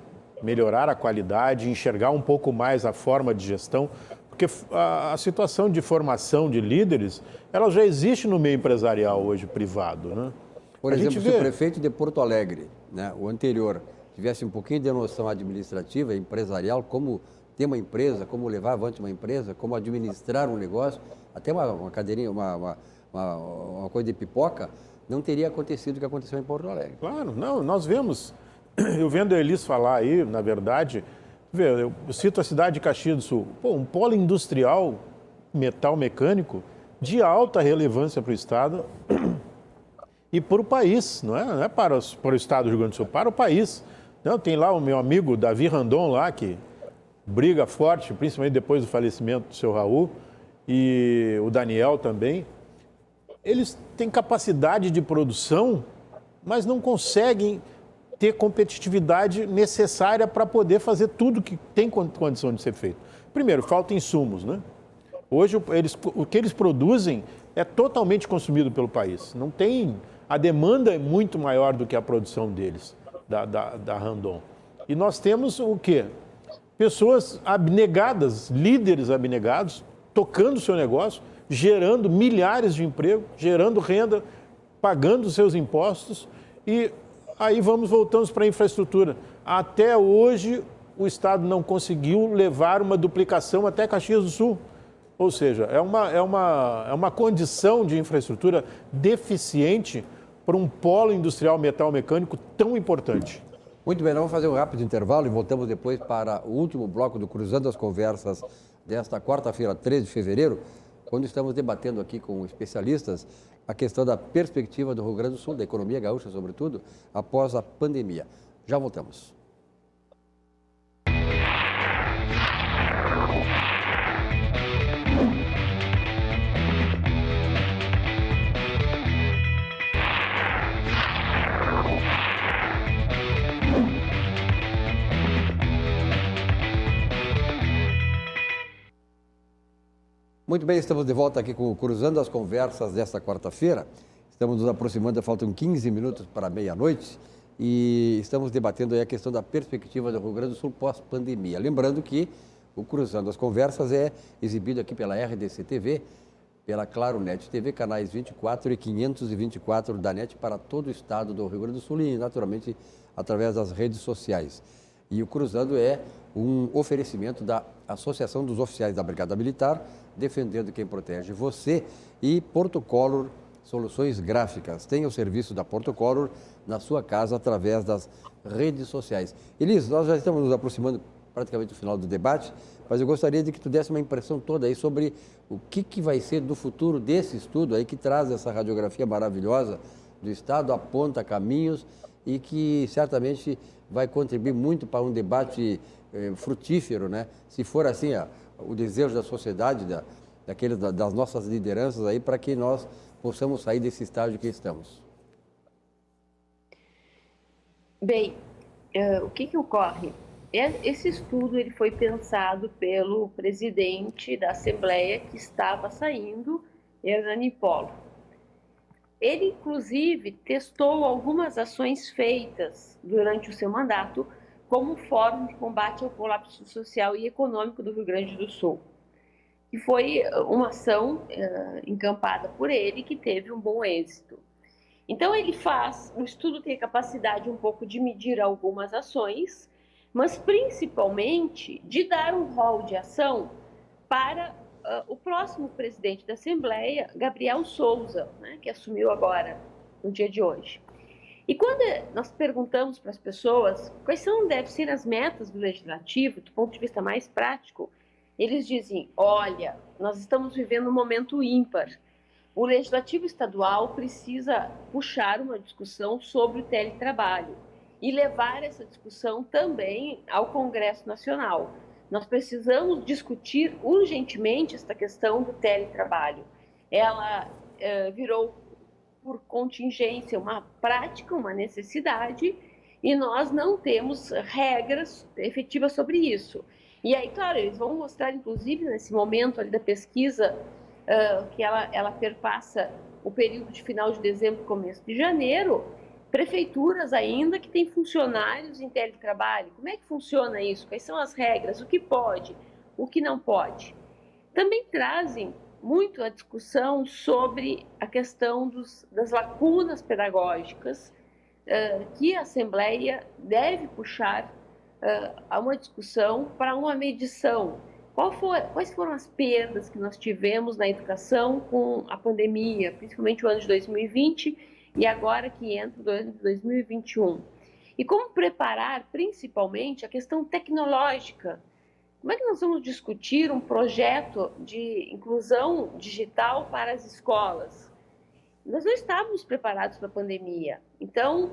melhorar a qualidade, enxergar um pouco mais a forma de gestão, porque a situação de formação de líderes, ela já existe no meio empresarial hoje, privado, né? Por exemplo, se o prefeito de Porto Alegre, né, o anterior, tivesse um pouquinho de noção administrativa e empresarial, como ter uma empresa, como levar avante uma empresa, como administrar um negócio, até uma cadeirinha, uma coisa de pipoca, não teria acontecido o que aconteceu em Porto Alegre. Claro, não, nós vemos, eu vendo a Elis falar aí, na verdade, eu cito a cidade de Caxias do Sul, um polo industrial, metal mecânico, de alta relevância para o Estado e para o país, não é para o Estado do Rio Grande do Sul, para o país. Não, tem lá o meu amigo Davi Randon lá, que briga forte, principalmente depois do falecimento do seu Raul, e o Daniel também. Eles têm capacidade de produção, mas não conseguem ter competitividade necessária para poder fazer tudo que tem condição de ser feito. Primeiro, falta insumos, né? Hoje, o que eles produzem é totalmente consumido pelo país. Não tem... A demanda é muito maior do que a produção deles, da Randon. E nós temos o quê? Pessoas abnegadas, líderes abnegados, tocando o seu negócio, gerando milhares de empregos, gerando renda, pagando seus impostos. E aí voltamos para a infraestrutura. Até hoje, o Estado não conseguiu levar uma duplicação até Caxias do Sul. Ou seja, é uma condição de infraestrutura deficiente para um polo industrial metal mecânico tão importante. Muito bem, nós vamos fazer um rápido intervalo e voltamos depois para o último bloco do Cruzando as Conversas desta quarta-feira, 13 de fevereiro, quando estamos debatendo aqui com especialistas a questão da perspectiva do Rio Grande do Sul, da economia gaúcha, sobretudo, após a pandemia. Já voltamos. Muito bem, estamos de volta aqui com o Cruzando as Conversas desta quarta-feira. Estamos nos aproximando, faltam 15 minutos para meia-noite e estamos debatendo aí a questão da perspectiva do Rio Grande do Sul pós-pandemia. Lembrando que o Cruzando as Conversas é exibido aqui pela RDC TV, pela Claro Net TV, canais 24 e 524 da NET para todo o estado do Rio Grande do Sul e, naturalmente, através das redes sociais. E o Cruzando é um oferecimento da Associação dos Oficiais da Brigada Militar, defendendo quem protege você, e Portocolor Soluções Gráficas. Tem o serviço da Portocolor na sua casa através das redes sociais. Elis, nós já estamos nos aproximando praticamente do final do debate, mas eu gostaria de que tu desse uma impressão toda aí sobre o que vai ser do futuro desse estudo aí que traz essa radiografia maravilhosa do Estado, aponta caminhos e que certamente vai contribuir muito para um debate frutífero, né? Se for assim, o desejo da sociedade, das nossas lideranças aí, para que nós possamos sair desse estágio que estamos. Bem, o que ocorre? Esse estudo ele foi pensado pelo presidente da Assembleia que estava saindo, Hernani Polo. Ele, inclusive, testou algumas ações feitas durante o seu mandato como forma de combate ao colapso social e econômico do Rio Grande do Sul. E foi uma ação encampada por ele que teve um bom êxito. Então o estudo tem a capacidade um pouco de medir algumas ações, mas principalmente de dar um rol de ação para o próximo presidente da Assembleia, Gabriel Souza, né, que assumiu agora, no dia de hoje. E quando nós perguntamos para as pessoas quais devem ser as metas do Legislativo, do ponto de vista mais prático, eles dizem, olha, nós estamos vivendo um momento ímpar. O Legislativo Estadual precisa puxar uma discussão sobre o teletrabalho e levar essa discussão também ao Congresso Nacional. Nós precisamos discutir urgentemente esta questão do teletrabalho. Ela virou, por contingência, uma prática, uma necessidade, e nós não temos regras efetivas sobre isso. E aí, claro, eles vão mostrar, inclusive, nesse momento ali da pesquisa, que ela perpassa o período de final de dezembro e começo de janeiro, prefeituras ainda que têm funcionários em teletrabalho. Como é que funciona isso? Quais são as regras? O que pode? O que não pode? Também trazem muito a discussão sobre a questão das lacunas pedagógicas que a Assembleia deve puxar a uma discussão para uma medição. Quais foram as perdas que nós tivemos na educação com a pandemia, principalmente o ano de 2020 e agora que entra o ano de 2021? E como preparar, principalmente, a questão tecnológica? Como é que nós vamos discutir um projeto de inclusão digital para as escolas? Nós não estávamos preparados para a pandemia. Então,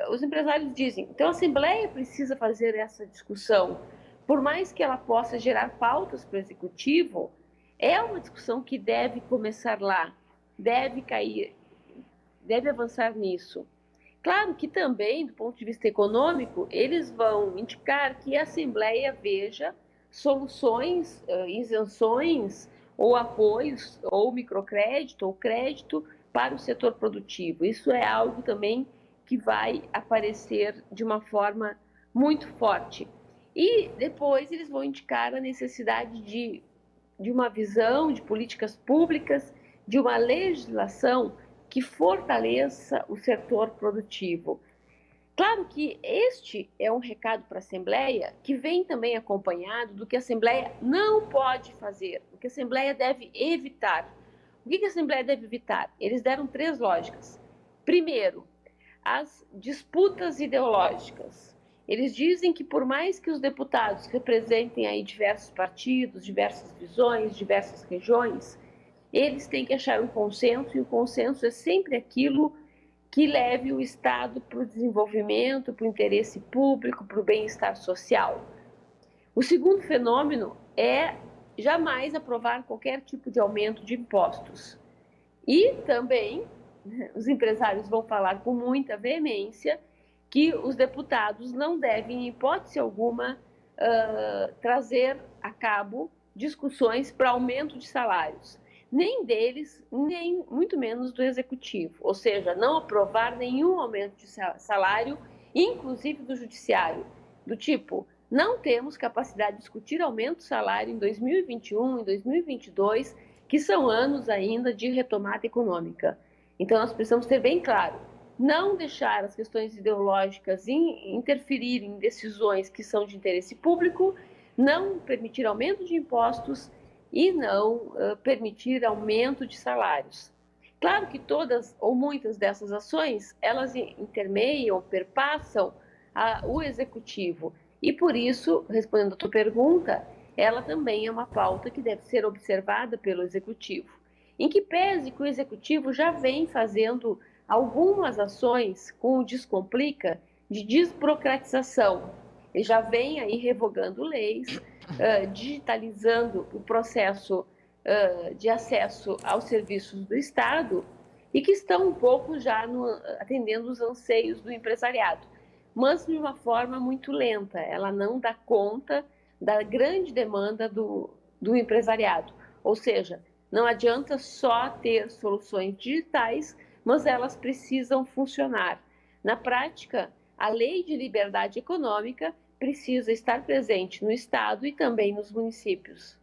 os empresários dizem, então a Assembleia precisa fazer essa discussão. Por mais que ela possa gerar pautas para o Executivo, é uma discussão que deve começar lá, deve avançar nisso. Claro que também, do ponto de vista econômico, eles vão indicar que a Assembleia veja soluções, isenções ou apoios, ou microcrédito, ou crédito para o setor produtivo. Isso é algo também que vai aparecer de uma forma muito forte. E depois eles vão indicar a necessidade de uma visão de políticas públicas, de uma legislação que fortaleça o setor produtivo. Claro que este é um recado para a Assembleia que vem também acompanhado do que a Assembleia não pode fazer, o que a Assembleia deve evitar. O que a Assembleia deve evitar? Eles deram 3 lógicas. Primeiro, as disputas ideológicas. Eles dizem que por mais que os deputados representem aí diversos partidos, diversas visões, diversas regiões, eles têm que achar um consenso, e o consenso é sempre aquilo que leve o Estado para o desenvolvimento, para o interesse público, para o bem-estar social. O segundo fenômeno é jamais aprovar qualquer tipo de aumento de impostos. E também, os empresários vão falar com muita veemência que os deputados não devem, em hipótese alguma, trazer a cabo discussões para aumento de salários. Nem deles, nem muito menos do Executivo. Ou seja, não aprovar nenhum aumento de salário, inclusive do Judiciário. Do tipo, não temos capacidade de discutir aumento de salário em 2021, em 2022, que são anos ainda de retomada econômica. Então, nós precisamos ter bem claro, não deixar as questões ideológicas interferirem em decisões que são de interesse público, não permitir aumento de impostos e não permitir aumento de salários. Claro que todas ou muitas dessas ações, elas intermeiam, perpassam o Executivo. E por isso, respondendo a tua pergunta, ela também é uma pauta que deve ser observada pelo Executivo. Em que pese que o Executivo já vem fazendo algumas ações com o Descomplica de desburocratização. Ele já vem aí revogando leis, digitalizando o processo de acesso aos serviços do Estado e que estão um pouco já atendendo os anseios do empresariado, mas de uma forma muito lenta. Ela não dá conta da grande demanda do empresariado. Ou seja, não adianta só ter soluções digitais, mas elas precisam funcionar. Na prática, a lei de liberdade econômica precisa estar presente no Estado e também nos municípios.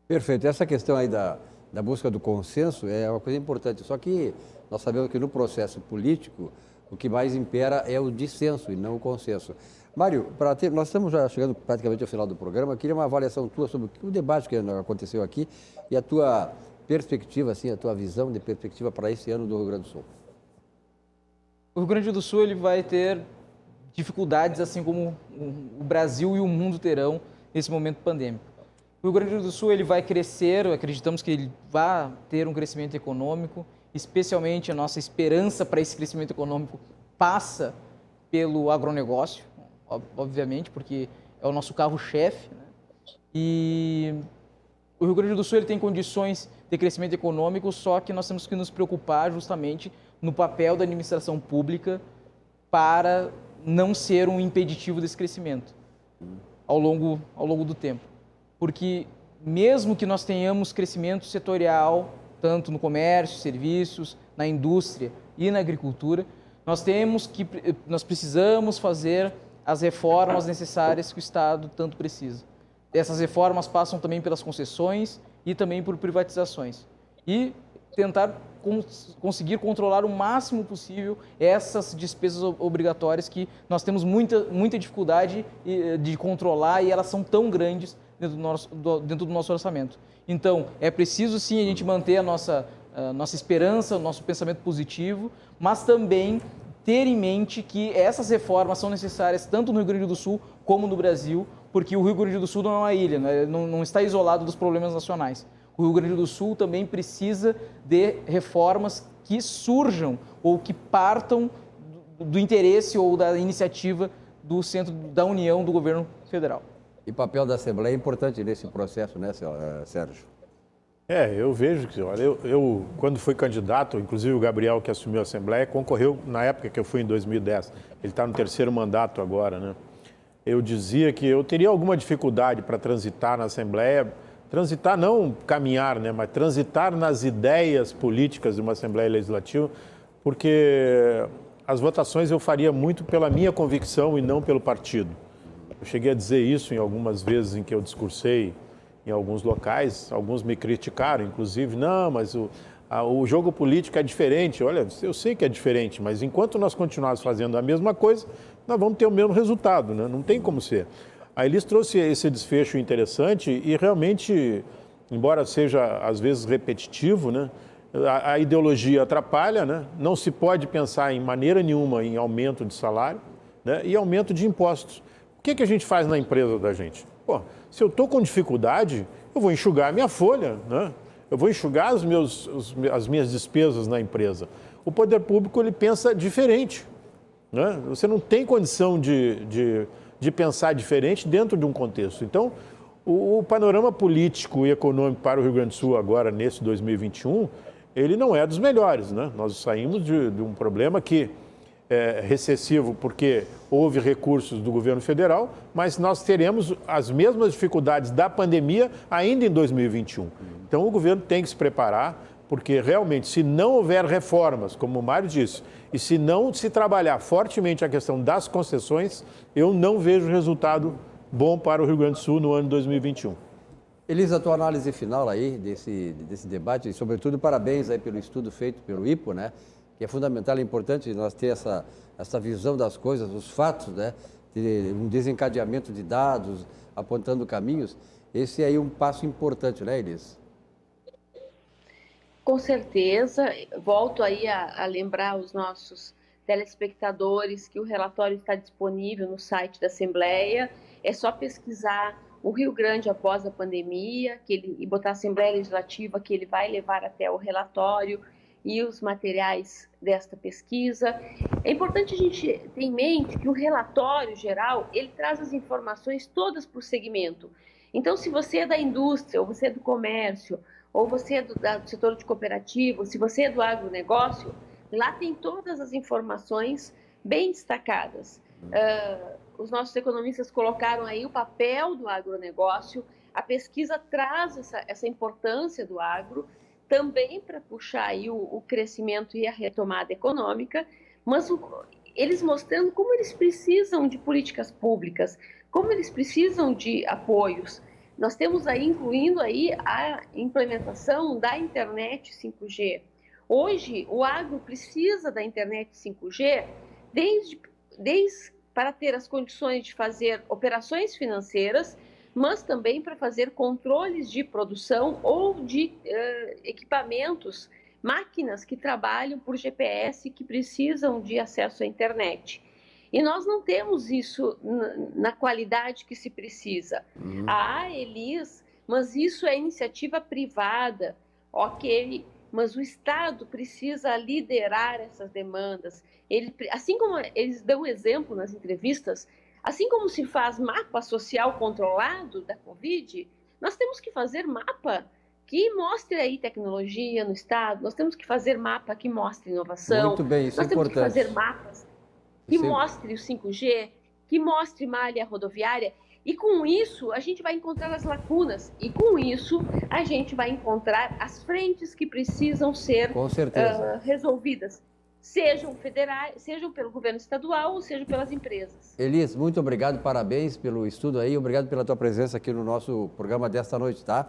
Perfeito. Essa questão aí da busca do consenso é uma coisa importante, só que nós sabemos que no processo político o que mais impera é o dissenso e não o consenso. Mário, nós estamos já chegando praticamente ao final do programa, eu queria uma avaliação tua sobre o debate que aconteceu aqui e a tua perspectiva, assim, a tua visão de perspectiva para esse ano do Rio Grande do Sul. O Rio Grande do Sul ele vai ter dificuldades, assim como o Brasil e o mundo terão nesse momento pandêmico. O Rio Grande do Sul ele vai crescer, acreditamos que ele vai ter um crescimento econômico, especialmente a nossa esperança para esse crescimento econômico passa pelo agronegócio, obviamente, porque é o nosso carro-chefe, né? E o Rio Grande do Sul ele tem condições de crescimento econômico, só que nós temos que nos preocupar justamente no papel da administração pública para não ser um impeditivo desse crescimento ao longo do tempo. Porque mesmo que nós tenhamos crescimento setorial, tanto no comércio, serviços, na indústria e na agricultura, nós precisamos fazer as reformas necessárias que o Estado tanto precisa. Essas reformas passam também pelas concessões e também por privatizações. E tentar conseguir controlar o máximo possível essas despesas obrigatórias que nós temos muita dificuldade de controlar e elas são tão grandes dentro do nosso orçamento. Então, é preciso sim a gente manter a nossa esperança, o nosso pensamento positivo, mas também ter em mente que essas reformas são necessárias tanto no Rio Grande do Sul como no Brasil, porque o Rio Grande do Sul não é uma ilha, né? Não está isolado dos problemas nacionais. O Rio Grande do Sul também precisa de reformas que surjam ou que partam do interesse ou da iniciativa do centro da União, do governo federal. E o papel da Assembleia é importante nesse processo, né, Sérgio? Eu vejo que, olha, eu quando fui candidato, inclusive o Gabriel que assumiu a Assembleia, concorreu na época que eu fui em 2010. Ele está no 3º mandato agora, né? Eu dizia que eu teria alguma dificuldade para transitar na Assembleia, transitar não caminhar, né, mas transitar nas ideias políticas de uma Assembleia Legislativa, porque as votações eu faria muito pela minha convicção e não pelo partido. Eu cheguei a dizer isso em algumas vezes em que eu discursei em alguns locais, alguns me criticaram, inclusive, não, mas o jogo político é diferente. Olha, eu sei que é diferente, mas enquanto nós continuarmos fazendo a mesma coisa, nós vamos ter o mesmo resultado, né? Não tem como ser. A Elis trouxe esse desfecho interessante e realmente, embora seja às vezes repetitivo, né, a ideologia atrapalha, né? Não se pode pensar em maneira nenhuma em aumento de salário, né, e aumento de impostos. O que a gente faz na empresa da gente? Pô, se eu estou com dificuldade, eu vou enxugar a minha folha, né? Eu vou enxugar as minhas despesas na empresa. O poder público ele pensa diferente, né? Você não tem condição de pensar diferente dentro de um contexto. Então, o panorama político e econômico para o Rio Grande do Sul agora, nesse 2021, ele não é dos melhores, né? Nós saímos de um problema que é recessivo porque houve recursos do governo federal, mas nós teremos as mesmas dificuldades da pandemia ainda em 2021. Então, o governo tem que se preparar, porque realmente, se não houver reformas, como o Mário disse, e se não se trabalhar fortemente a questão das concessões, eu não vejo resultado bom para o Rio Grande do Sul no ano 2021. Elisa, a tua análise final aí desse debate e, sobretudo, parabéns aí pelo estudo feito pelo IPO, né? Que é fundamental, é importante nós ter essa visão das coisas, os fatos, né? Ter um desencadeamento de dados, apontando caminhos. Esse aí é um passo importante, né, Elisa? Com certeza, volto aí a lembrar os nossos telespectadores que o relatório está disponível no site da Assembleia, é só pesquisar o Rio Grande após a pandemia e botar a Assembleia Legislativa, que ele vai levar até o relatório e os materiais desta pesquisa. É importante a gente ter em mente que o relatório geral, ele traz as informações todas por segmento. Então, se você é da indústria, ou você é do comércio, ou você é do setor de cooperativo, se você é do agronegócio, lá tem todas as informações bem destacadas. Os nossos economistas colocaram aí o papel do agronegócio, a pesquisa traz essa importância do agro, também para puxar aí o crescimento e a retomada econômica, mas eles mostrando como eles precisam de políticas públicas, como eles precisam de apoios. Nós temos aí, incluindo aí a implementação da internet 5G. Hoje, o agro precisa da internet 5G desde para ter as condições de fazer operações financeiras, mas também para fazer controles de produção ou de equipamentos, máquinas que trabalham por GPS e que precisam de acesso à internet. E nós não temos isso na qualidade que se precisa. Elis, mas isso é iniciativa privada, ok, mas o Estado precisa liderar essas demandas. Assim como eles dão exemplo nas entrevistas, assim como se faz mapa social controlado da Covid, nós temos que fazer mapa que mostre aí tecnologia no Estado, nós temos que fazer mapa que mostre inovação. Muito bem, isso é importante. Nós temos que fazer mapas que mostre o 5G, que mostre malha rodoviária, e com isso a gente vai encontrar as lacunas, e com isso a gente vai encontrar as frentes que precisam ser resolvidas. sejam federais, sejam pelo governo estadual ou sejam pelas empresas. Elis, muito obrigado, parabéns pelo estudo aí, obrigado pela tua presença aqui no nosso programa desta noite, tá?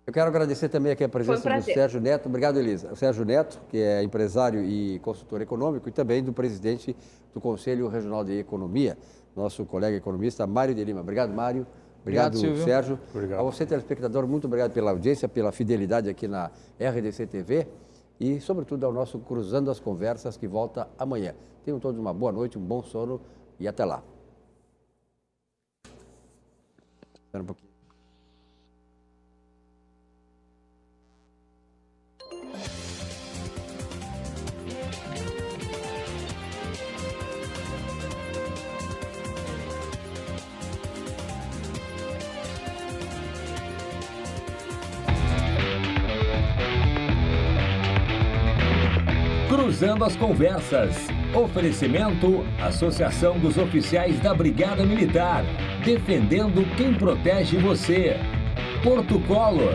Eu quero agradecer também aqui a presença do Sérgio Neto. Obrigado, Elisa. O Sérgio Neto, que é empresário e consultor econômico, e também do presidente do Conselho Regional de Economia, nosso colega economista, Mário de Lima. Obrigado, Mário. Obrigado, Sérgio. Obrigado. A você, telespectador, muito obrigado pela audiência, pela fidelidade aqui na RDC TV e, sobretudo, ao nosso Cruzando as Conversas, que volta amanhã. Tenham todos uma boa noite, um bom sono e até lá. Espera um pouquinho. Cruzando as Conversas. Oferecimento: Associação dos Oficiais da Brigada Militar. Defendendo quem protege você. Porto Colo.